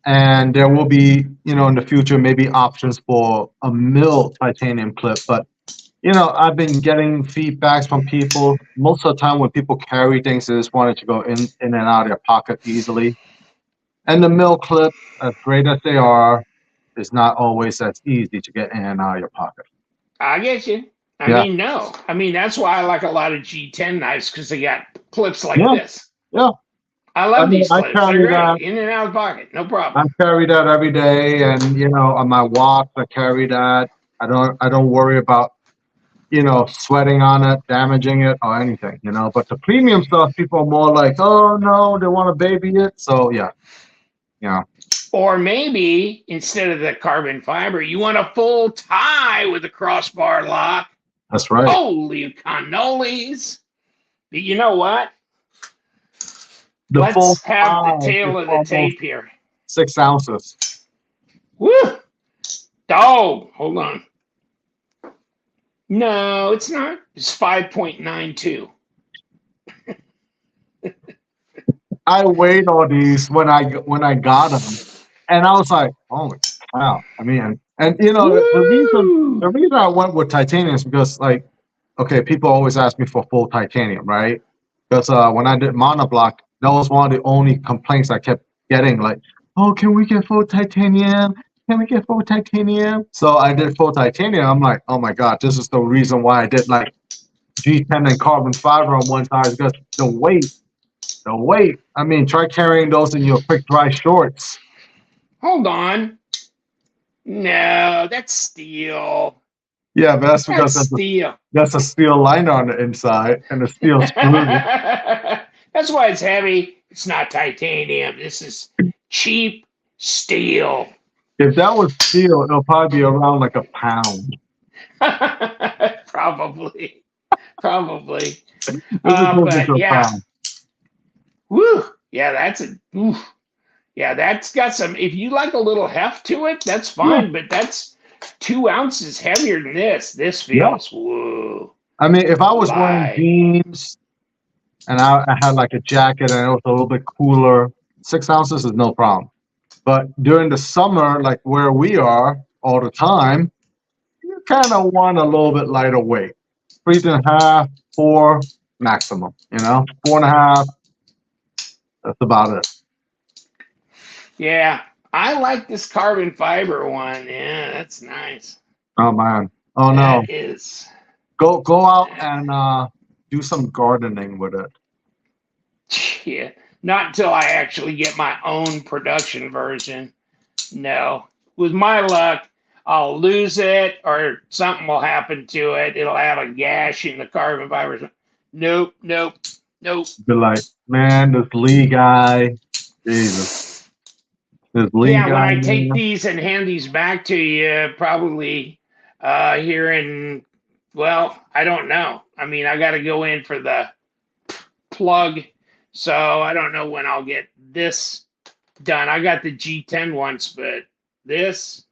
and there will be in the future maybe options for a mill titanium clip, but. I've been getting feedbacks from people. Most of the time when people carry things, they just want it to go in and out of their pocket easily. And the mill clip, as great as they are, is not always as easy to get in and out of your pocket. I get you. I mean, that's why I like a lot of G10 knives, because they got clips like this. Yeah. I love these clips. They're great. In and out of the pocket, no problem. I carry that every day, and on my watch, I carry that. I don't worry about sweating on it, damaging it, or anything, But the premium stuff, people are more like, oh no, they want to baby it. So yeah. Or maybe instead of the carbon fiber, you want a full tie with a crossbar lock. That's right. Holy cannolis! But you know what? Let's have the tail of the tape here. 6 ounces. Woo! Oh, hold on. No, it's not. It's 5.92. I weighed all these when I got them, and I was like, "Holy wow!" I mean, and the reason I went with titanium is because, like, okay, people always ask me for full titanium, right? Because when I did monoblock, that was one of the only complaints I kept getting, like, "Oh, can we get full titanium? Can we get full titanium?" So I did full titanium. I'm like, oh my God, this is the reason why I did like G10 and carbon fiber on one side, because the weight. I mean, try carrying those in your quick dry shorts. Hold on. No, that's steel. Yeah, but that's because that's a steel liner on the inside and a steel screw. That's why it's heavy. It's not titanium. This is cheap steel. If that was steel, it'll probably be around like a pound. Probably. But yeah. Woo. Yeah, that's got some. If you like a little heft to it, that's fine. Yeah. But that's 2 ounces heavier than this. This feels woo. I mean, if I was wearing jeans and I had like a jacket and it was a little bit cooler, 6 ounces is no problem. But during the summer, like where we are all the time, you kind of want a little bit lighter weight. 3.5, 4 maximum, 4.5. That's about it. Yeah, I like this carbon fiber one. Yeah, that's nice. Oh man. Oh no. That is. Go out and do some gardening with it. Yeah. Not until I actually get my own production version. No. With my luck, I'll lose it or something will happen to it. It'll have a gash in the carbon fiber. Nope. Be like, man, this Lee guy, Jesus. This Lee guy. When I take these and hand these back to you, probably here in, I don't know. I mean, I got to go in for the plug. So I don't know when I'll get this done. I got the G10 once, but this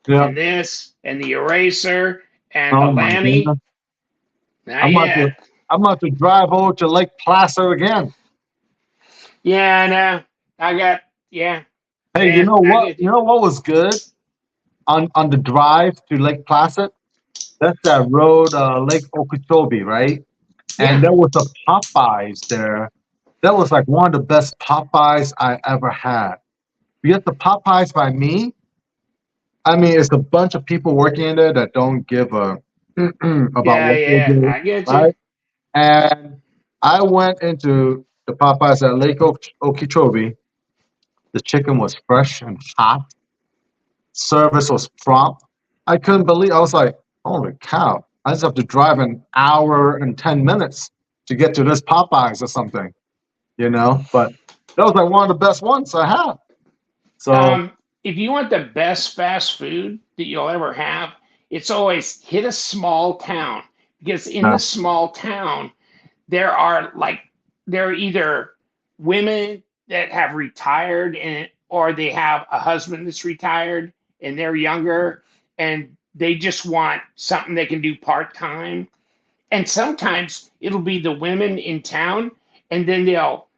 and this and the eraser and the Lanny. I'm about to drive over to Lake Placid again. Yeah, no. I got, Hey, you know what? You know what was good on the drive to Lake Placid? That's that road, Lake Okeechobee, right? And Yeah. there was a Popeyes there. That was like one of the best Popeyes I ever had. Because the Popeyes by me, I mean, it's a bunch of people working in there that don't give a about Yeah, what they yeah. do, I get you. right? And I went into the Popeyes at Lake Okeechobee. The chicken was fresh and hot. Service was prompt. I couldn't believe. I was like, "Holy cow! I just have to drive an hour and 10 minutes to get to this Popeyes or something." But that was like one of the best ones I had. So If you want the best fast food that you'll ever have, it's always hit a small town because in uh, the small town there are either women that have retired and or they have a husband that's retired and they're younger and they just want something they can do part time. And sometimes it'll be the women in town and then they'll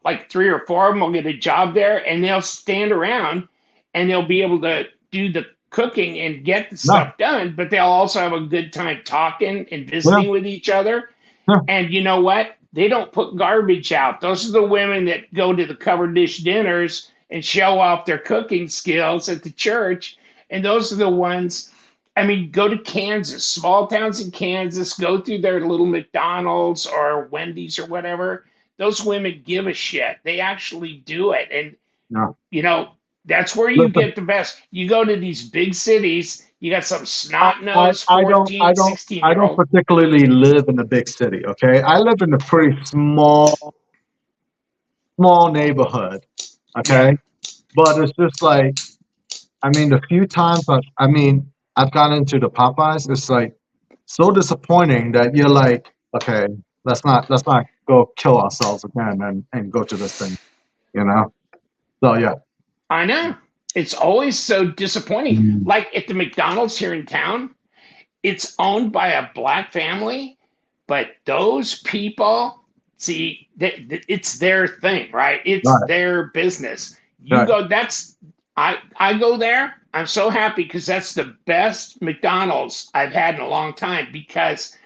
like three or four of them will get a job there and they'll stand around and they'll be able to do the cooking and get the no, stuff done, but they'll also have a good time talking and yeah, visiting with each other. yeah, And you know what? They don't put garbage out. Those are the women that go to the covered dish dinners and show off their cooking skills at the church. And those are the ones, I mean, go to Kansas, small towns in Kansas, go through their little McDonald's or Wendy's or whatever. Those women give a shit. They actually do it. And, no. you know, that's where you Listen, get the best. You go to these big cities, you got some I, snot I, nosed I don't, 14, I don't, 16 I year don't old. particularly live in a big city. Okay, I live in a pretty small neighborhood. Yeah. Okay, but it's just like, I mean, the few times I've gone into the Popeyes, it's like so disappointing that you're like, okay, let's not go kill ourselves again and go to this thing, you know. So yeah. I know. It's always so disappointing. Mm. Like at the McDonald's here in town, it's owned by a black family, but those people, see, it's their thing, right? It's Right, their business. You right. go, I go there. I'm so happy because that's the best McDonald's I've had in a long time because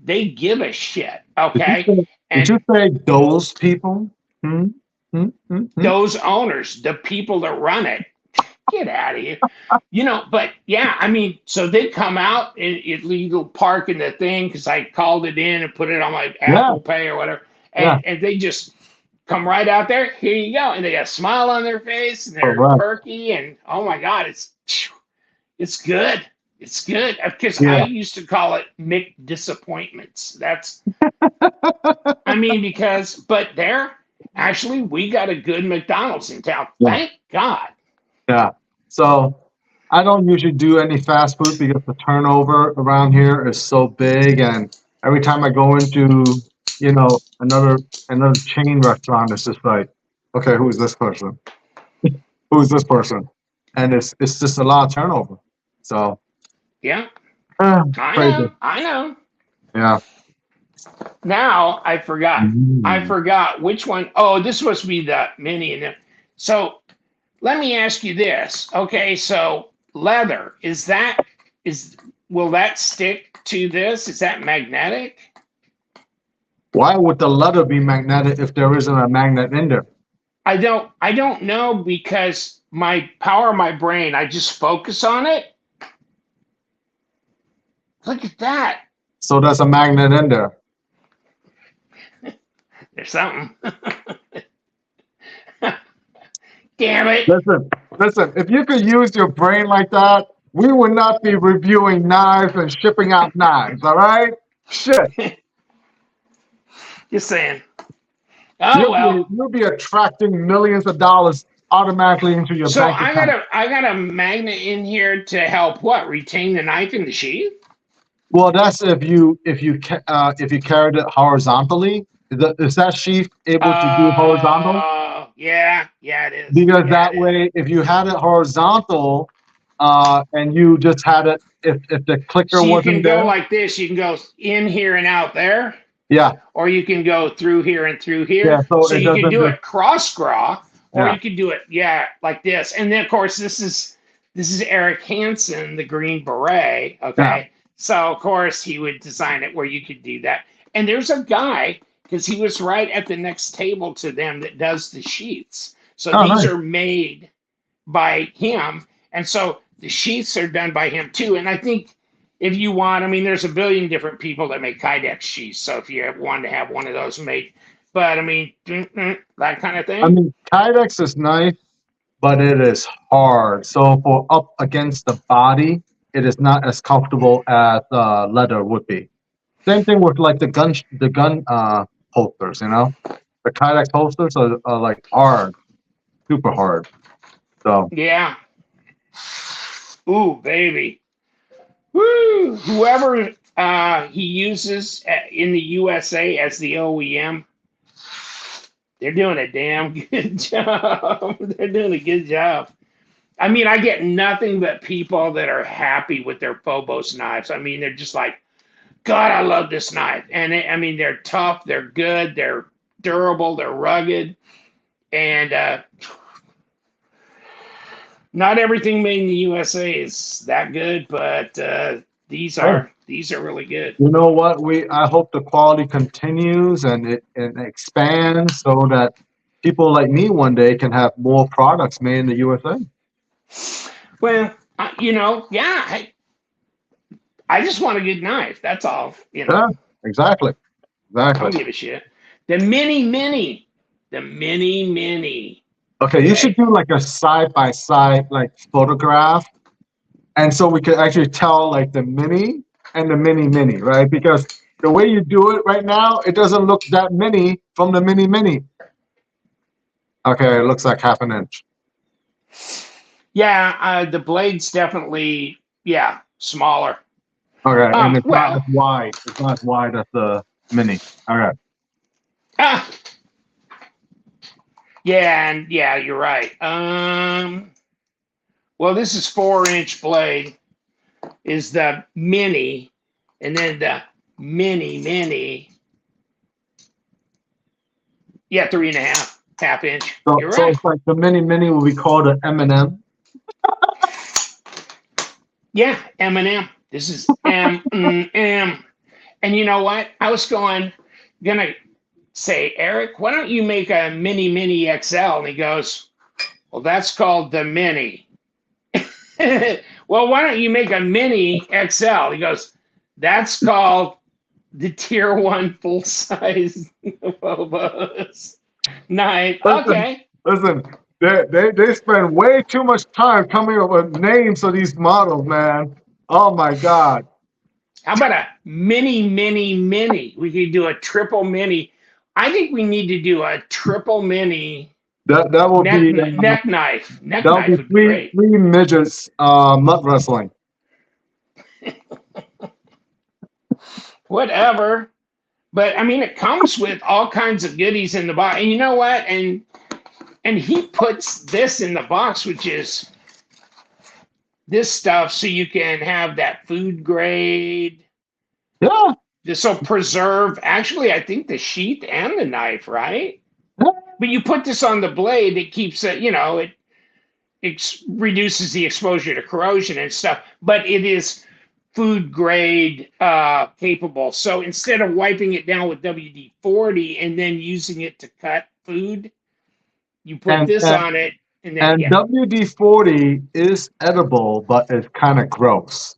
they give a shit. Did you Okay. say, did And you say those people? Hmm? Hmm? those owners, the people that run it, get out of here. But yeah, I mean, so they come out and it legal park in the thing because I called it in and put it on my Yeah, Apple Pay or whatever. yeah. And they just come right out there. Here you go. And they got a smile on their face and they're Correct. perky. And oh my God, it's good. It's good. Because I Yeah. used to call it Mick Disappointments. I mean, but there, actually, we got a good McDonald's in town. Yeah. Thank God. Yeah. So I don't usually do any fast food because the turnover around here is so big, and every time I go into, another chain restaurant, it's just like, okay, who is this person? Who is this person? And it's just a lot of turnover. So Yeah. I crazy. know. I know. Yeah. Now I forgot. I Mm. forgot which one. Oh, this must be the mini. So let me ask you this. Okay, so leather is will that stick to this? Is that magnetic? Why would the leather be magnetic if there isn't a magnet in there? I don't know because my power of my brain, I just focus on it. Look at that. So there's a magnet in there. There's something. Damn it. Listen, if you could use your brain like that, we would not be reviewing knives and shipping out knives, all right? Shit. Just saying. Oh well. You'll be attracting millions of dollars automatically into your So bank account. I got a magnet in here to help what? Retain the knife in the sheath? Well, that's if you carried it horizontally. Is that sheath able to do horizontal? Yeah, it is. Because Yeah, that it is. way, if you had it horizontal, and you just had it, if the clicker So you wasn't can go there, like this. You can go in here and out there, yeah, or you can go through here and through yeah. here. So So it you can doesn't do just, it cross graw, or yeah. you can do it, like this. And then of course this is Eric Hansen, the Green Beret. Okay. Yeah. So, of course, he would design it where you could do that. And there's a guy, because he was right at the next table to them, that does the sheaths. So Oh, these nice. are made by him. And so the sheaths are done by him too. And I think if you want, I mean, there's a billion different people that make Kydex sheaths. So if you want to have one of those made, but I mean, that kind of thing. I mean, Kydex is nice, but it is hard. So for up against the body, it is not as comfortable as leather would be. Same thing with like the gun holsters. You know, the Kydex holsters are like hard, super hard. So Yeah. Ooh, baby. Woo! Whoever he uses in the USA as the OEM, they're doing a damn good job. They're doing a good job. I mean, I get nothing but people that are happy with their Phobos knives. I mean, they're just like, God, I love this knife. And I mean, they're tough, they're good, they're durable, they're rugged. And not everything made in the USA is that good, but these are really good. you know what? I hope the quality continues and it expands so that people like me one day can have more products made in the USA. Well, yeah, I just want a good knife. That's all. Yeah, exactly. I don't give a shit. The mini. Okay, you should do like a side by side like photograph, and so we could actually tell like the mini and the mini, right? Because the way you do it right now, it doesn't look that mini from the mini. Okay, it looks like half an inch. Yeah, the blade's definitely smaller. Okay, and it's not as wide. It's not as wide as the mini. Okay. Ah. Yeah, and you're right. Well, this is 4-inch blade is the mini, and then the mini. Yeah, 3.5 half inch. So, You're so right. it's like the mini will be called an M&M. Yeah, M&M. This is M&M. And you know what? I was gonna say, Eric, why don't you make a mini XL? And he goes, well, that's called the mini. Well, why don't you make a mini XL? He goes, that's called the tier 1 full size Phobos knife. Okay. Listen, they spend way too much time coming up with names of these models, man. Oh my God. How about a mini? We could do a triple mini. I think we need to do a triple mini. That will be neck knife. Neck that'll knife be would be great. three midgets mud wrestling. Whatever. But I mean, it comes with all kinds of goodies in the box. And you know what? And he puts this in the box, which is this stuff, so you can have that food grade. Yeah. This will preserve, actually, I think the sheath and the knife, right? Yeah. But you put this on the blade, it keeps it, it reduces the exposure to corrosion and stuff. But it is food grade capable. So instead of wiping it down with WD-40 and then using it to cut food, you put this on it. And WD-40 is edible, but it's kind of gross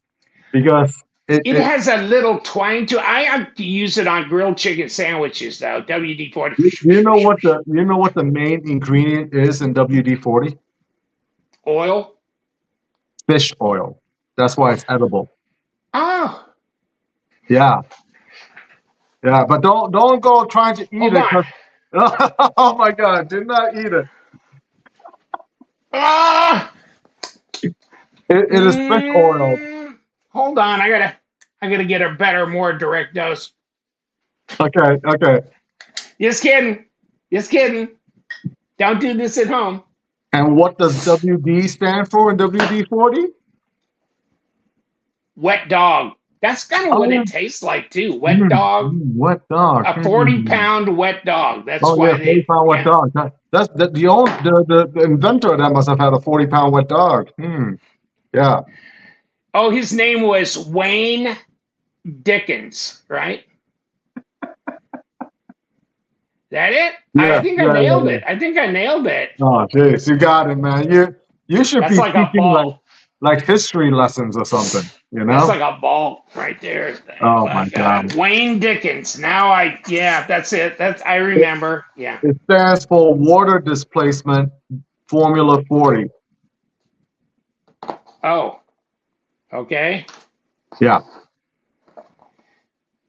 because it has a little twang to it. I have to use it on grilled chicken sandwiches, though. WD-40. You know what the main ingredient is in WD-40? Oil. Fish oil. That's why it's edible. Oh. Yeah, but don't go trying to eat it. Oh my God! Do not eat it. It is fish oil. Hold on, I gotta get a better, more direct dose. Okay. Just kidding. Don't do this at home. And what does WD stand for in WD-40? Wet dog. That's kind of what it tastes like too. Wet dog. Wet dog. A 40-pound wet dog. That's why. 40-pound wet dog. That's the inventor of that must have had a 40-pound wet dog. Yeah. Oh, his name was Wayne Dickens, right? That it? I Yeah, think I yeah, yeah, nailed yeah. it. I think I nailed it. Oh, jeez, you got it, man. You should That's be like a teaching ball. like history lessons or something. You That's know? like a ball right there. Oh my Like God. Wayne Dickens. Now that's it. I remember. Yeah. It stands for Water Displacement Formula 40. Oh, okay. Yeah.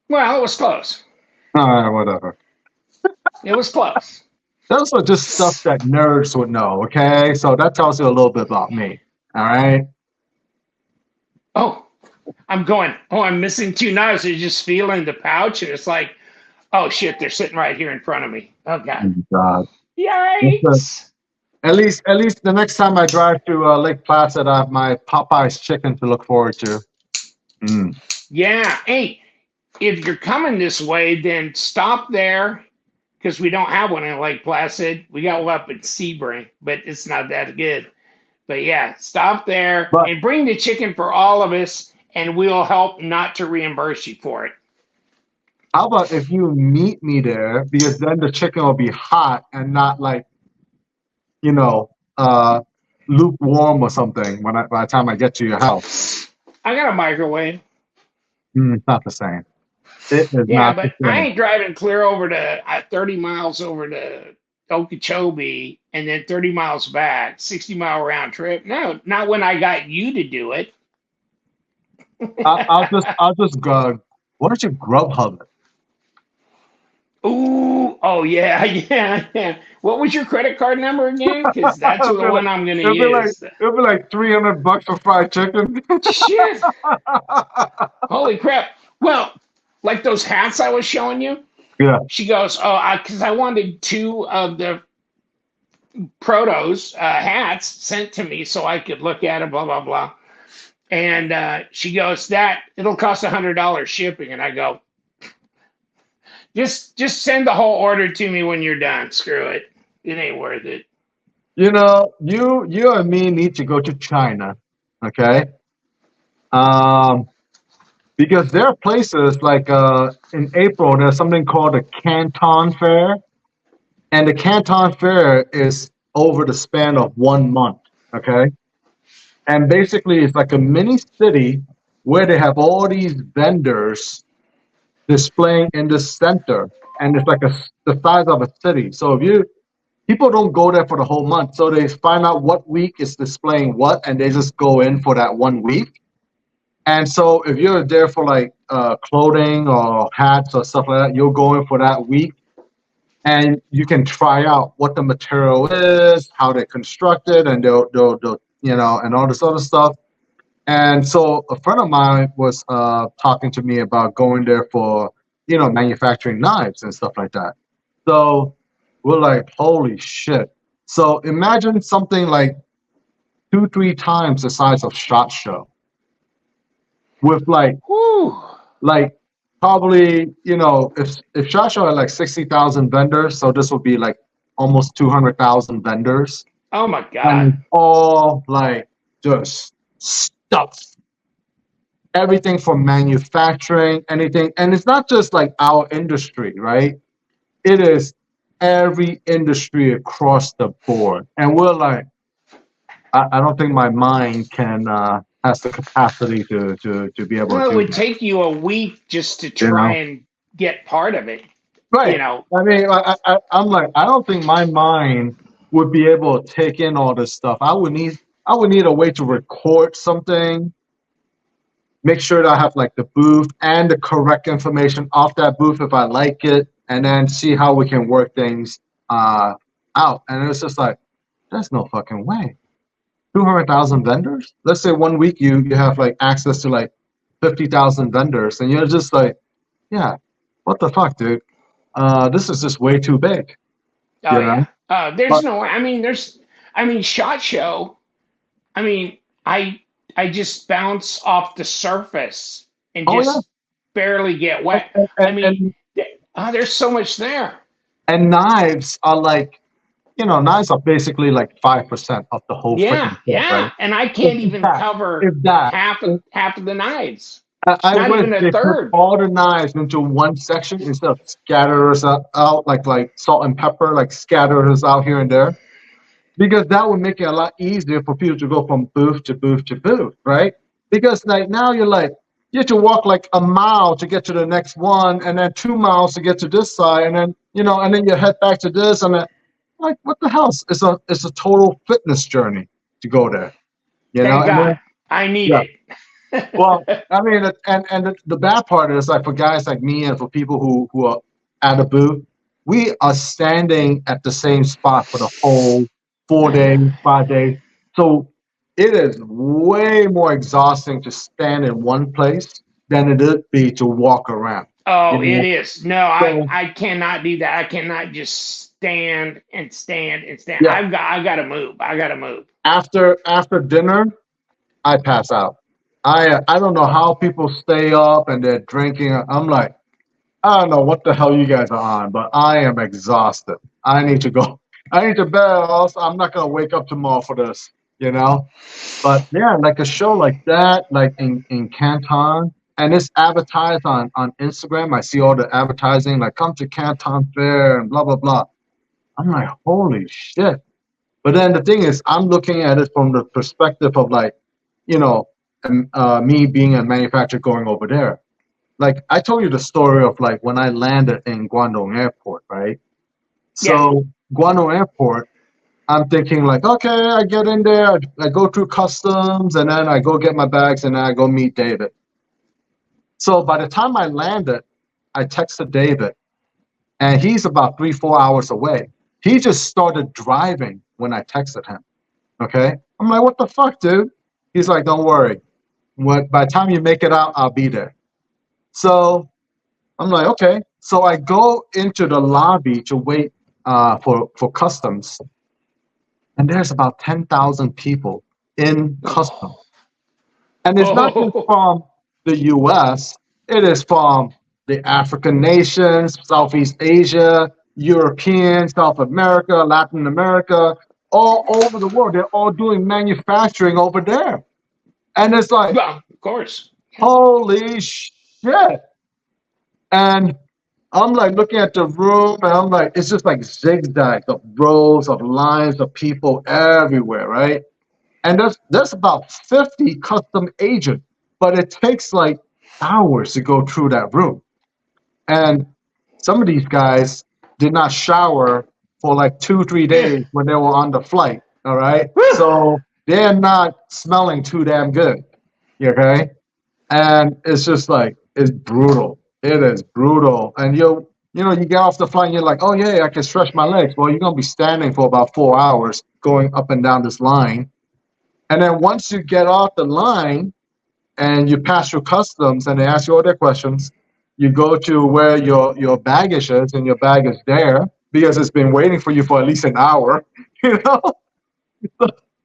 Well, it was close. All right, whatever. It was close. Those are just stuff that nerds would know, okay? So that tells you a little bit about me. All right. Oh, I'm missing two knives. You're just feeling the pouch, and it's like, oh shit, they're sitting right here in front of me. Oh God. God. Yikes. At least the next time I drive to Lake Placid, I have my Popeye's chicken to look forward to. Mm. Yeah. Hey, if you're coming this way, then stop there because we don't have one in Lake Placid. We got one up in Sebring, but it's not that good. But yeah, stop there But and bring the chicken for all of us, and we'll help not to reimburse you for it. how about if you meet me there, because then the chicken will be hot and not like, you know, lukewarm or something by the time I get to your house. I got a microwave. It's not the same. It is Yeah, not the but I same. ain't driving clear over to 30 miles over to Okeechobee and then 30 miles back, 60-mile round trip. No, not when I got you to do it. I'll just go. Why don't you Grubhub it? Ooh, oh yeah, yeah. What was your credit card number again? Because that's the one I'm gonna use. It'll be like $300 for fried chicken. Shit. Holy crap. Well, like those hats I was showing you, Yeah. she goes, oh, because I wanted two of the Protos hats sent to me so I could look at it, blah, blah, blah. And she goes, that it'll cost $100 shipping. And I go, just send the whole order to me when you're done. Screw it. It ain't worth it. You know, you and me need to go to China, okay? Because there are places like in April, there's something called the Canton Fair, and the Canton Fair is over the span of 1 month, okay? And basically, it's like a mini city where they have all these vendors displaying in the center, and it's like the size of a city. So people don't go there for the whole month, so they find out what week is displaying what, and they just go in for that 1 week. And so if you're there for like clothing or hats or stuff like that, you'll go in for that week, and you can try out what the material is, how they're constructed, and they'll and all this other stuff. And so a friend of mine was talking to me about going there for manufacturing knives and stuff like that. So we're like, holy shit! So imagine something like 2-3 times the size of SHOT Show, with like probably if SHOT Show had like 60,000 vendors, so this would be like almost 200,000 vendors. Oh my God. And all like just stuff. Everything from manufacturing, anything. And it's not just like our industry, right? It is every industry across the board. And we're like, I don't think my mind has the capacity to be able Well, to. it would take you a week just to try and get part of it. Right. I mean, I'm like, I don't think my mind would be able to take in all this stuff. I would need a way to record something, make sure that I have like the booth and the correct information off that booth if I like it, and then see how we can work things out. And it's just like, there's no fucking way. 200,000 vendors? Let's say 1 week you have like access to like 50,000 vendors, and you're just like, yeah, what the fuck, dude? This is just way too big. Oh yeah. There's no way. I mean, SHOT Show. I mean, I just bounce off the surface and just barely get wet. There's so much there. And knives are like, knives are basically like 5% of the whole. Yeah, yeah. Right? And I can't even cover half of the knives. I Not wish even a they put third. all the knives into one section instead of scatters out like salt and pepper, like scatters out here and there. Because that would make it a lot easier for people to go from booth to booth to booth, right? Because like now you're like you have to walk like a mile to get to the next one, and then 2 miles to get to this side, and then and then you head back to this, and then like what the hell? It's a total fitness journey to go there, Thank and God. then I need yeah. Well, it. I mean, and the bad part is like for guys like me and for people who are at a booth, we are standing at the same spot for the whole 4 days, 5 days. So it is way more exhausting to stand in one place than it would be to walk around. Oh, You it know, is. No, I so I cannot do that. I cannot just stand and stand and stand. yeah. I gotta move. I gotta move. After dinner, I pass out. I don't know how people stay up and they're drinking. I'm like. I don't know what the hell you guys are on, but I am exhausted. I need to go. I need to bed, or else I'm not gonna wake up tomorrow for this, you know. But yeah, like a show like that, like in Canton, and it's advertised on Instagram. I see all the advertising, like come to Canton Fair and blah blah blah. I'm like, holy shit. But then the thing is, I'm looking at it from the perspective of like, you know, me being a manufacturer going over there. Like I told you the story of like when I landed in Guangdong Airport, right? Yeah. So Guangdong Airport, I'm thinking like, okay, I get in there, I go through customs, and then I go get my bags, and then I go meet David. So by the time I landed, I texted David, and he's about 3, 4 hours away. He just started driving when I texted him. Okay, I'm like, what the fuck, dude? He's like, don't worry. By the time you make it out, I'll be there. So I'm like, okay. So I go into the lobby to wait for customs, and there's about 10,000 people in customs. And it's not just Oh, from the US, it is from the African nations, Southeast Asia, European, South America, Latin America, all over the world. They're all doing manufacturing over there. And it's like, well, of course. holy shit. And I'm like looking at the room, and I'm like, it's just like zigzags of rows of lines of people everywhere, right? And there's about 50 custom agents, but it takes like hours to go through that room. And some of these guys did not shower for like 2, 3 days when they were on the flight. All right. So they're not smelling too damn good. Okay. And it's just like it's brutal. It is brutal. And you get off the flight and you're like, oh yeah, I can stretch my legs. Well, you're gonna be standing for about 4 hours going up and down this line. And then once you get off the line and you pass through customs and they ask you all their questions, you go to where your baggage is, and your bag is there because it's been waiting for you for at least an hour, you know?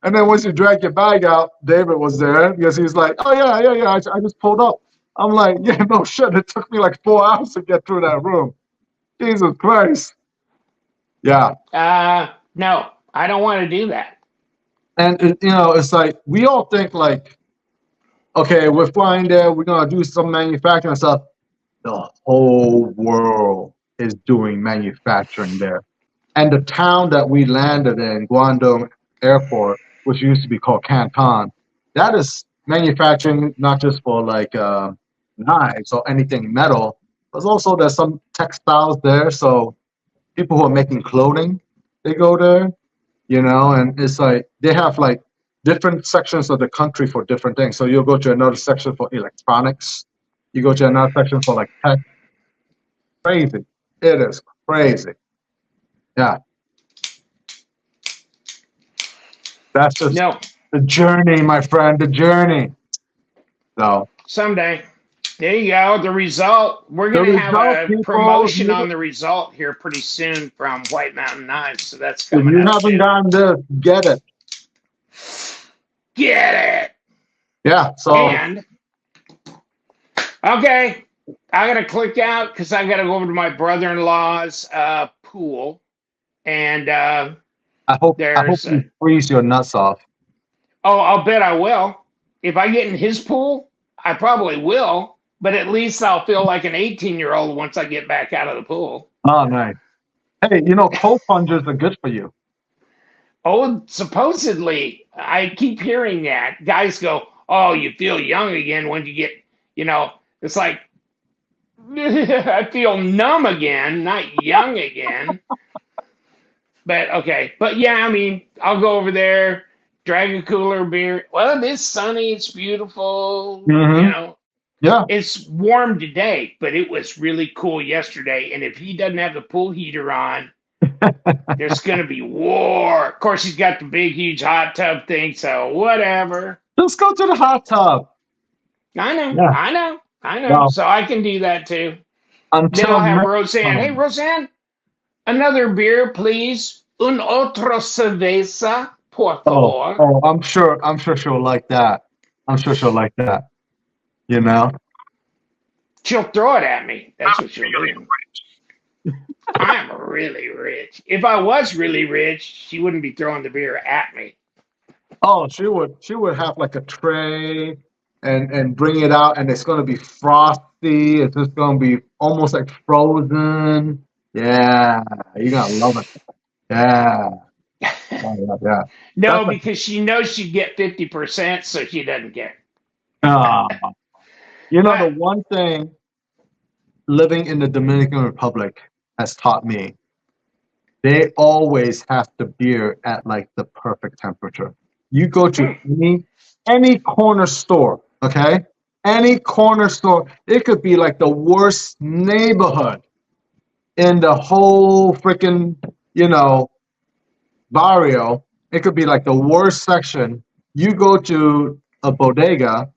And then once you drag your bag out, David was there because he's like, oh, yeah, I just pulled up. I'm like, yeah, no shit. It took me like 4 hours to get through that room. Jesus Christ. Yeah. No, I don't want to do that. And, it's like we all think like, okay, we're flying there. We're going to do some manufacturing stuff. The whole world is doing manufacturing there. And the town that we landed in, Guangdong Airport, which used to be called Canton, that is manufacturing not just for like knives or anything metal, but also there's some textiles there. So people who are making clothing, they go there, and it's like they have like different sections of the country for different things. So you'll go to another section for electronics. You go to another section for like tech. Crazy. It is crazy. Yeah. That's just No, the journey, my friend, the journey. So someday. There you go. The result. We're the going to have result, a people, promotion on the result here pretty soon from White Mountain Knives. So that's if coming you up haven't soon. gotten this, get it. Get it. Yeah. So And, okay, I got to click out because I got to go over to my brother-in-law's pool. And I hope there's, you freeze your nuts off. oh, I'll bet I will. If I get in his pool, I probably will, but at least I'll feel like an 18-year-old once I get back out of the pool. Oh, nice. Hey, cold plungers are good for you. Oh, supposedly, I keep hearing that. Guys go, oh, you feel young again when you get, it's like, I feel numb again, not young again. But okay. But yeah, I mean, I'll go over there, drag a cooler of beer. Well, it's sunny, it's beautiful, Yeah. It's warm today, but it was really cool yesterday. And if he doesn't have the pool heater on, there's going to be war. Of course, he's got the big, huge hot tub thing, so whatever. Let's go to the hot tub. I know, Yeah. I know. Well, so I can do that too. Then Until I'll have next Roseanne. time. Hey, Roseanne, another beer, please. Un otro cerveza, por favor. Oh, I'm sure she'll like that. She'll throw it at me. That's I'm what she'll really do. rich. I'm really rich. If I was really rich, she wouldn't be throwing the beer at me. Oh, she would have like a tray and bring it out, and it's gonna be frosty. It's just gonna be almost like frozen. Yeah, you're gonna love it. Yeah. Yeah. No, That's like- because she knows she'd get 50%, so she doesn't care. Ah. The But- one thing living in the Dominican Republic has taught me, they always have the beer at like the perfect temperature. You go to any corner store, okay? Any corner store, it could be like the worst neighborhood in the whole freaking, barrio. It could be like the worst section. You go to a bodega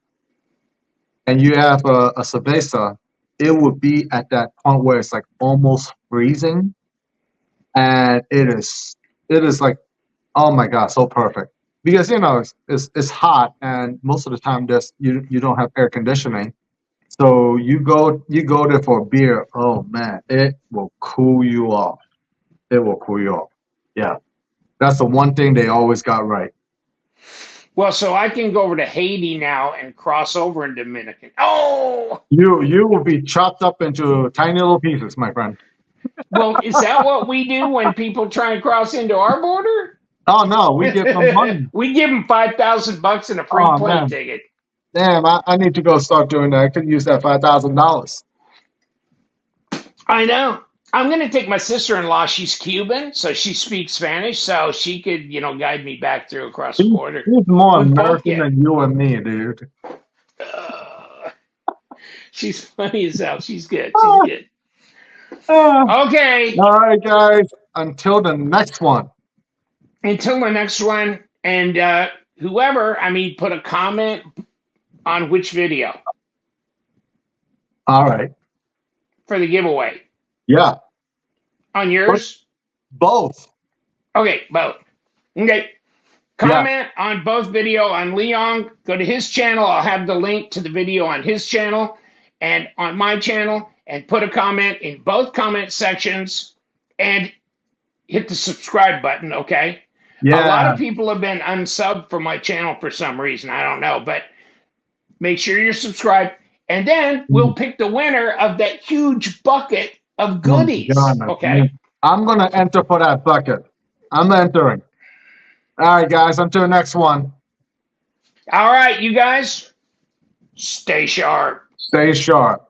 and you have a cerveza, it would be at that point where it's like almost freezing. And it is like, oh my God, so perfect. Because it's hot, and most of the time you don't have air conditioning. So you go there for a beer, oh man, it will cool you off. It will cool you off. Yeah. That's the one thing they always got right. Well, so I can go over to Haiti now and cross over in Dominican. Oh! You will be chopped up into tiny little pieces, my friend. Well, is that what we do when people try and cross into our border? Oh no, we give them money. We give them $5,000 and a free Oh, plane man. ticket. Damn, I need to go start doing that. I could use that $5,000. I know. I'm going to take my sister-in-law. She's Cuban, so she speaks Spanish, so she could, guide me back through across the border. He's more We both American get- than you and me, dude. She's funny as hell. She's good. Ah. She's good. Ah. Okay. All right, guys. Until the next one. Until the next one, and whoever, put a comment on which video All right. for the giveaway. Yeah. On yours? Both. Okay, both. Okay. Comment on both video on Leong. Go to his channel. I'll have the link to the video on his channel and on my channel, and put a comment in both comment sections and hit the subscribe button, okay? Yeah. A lot of people have been unsubbed from my channel for some reason. I don't know, but make sure you're subscribed. And then we'll pick the winner of that huge bucket of goodies. Oh, God, Okay. I'm going to enter for that bucket. I'm entering. All right, guys. Until the next one. All right, you guys, stay sharp. Stay sharp.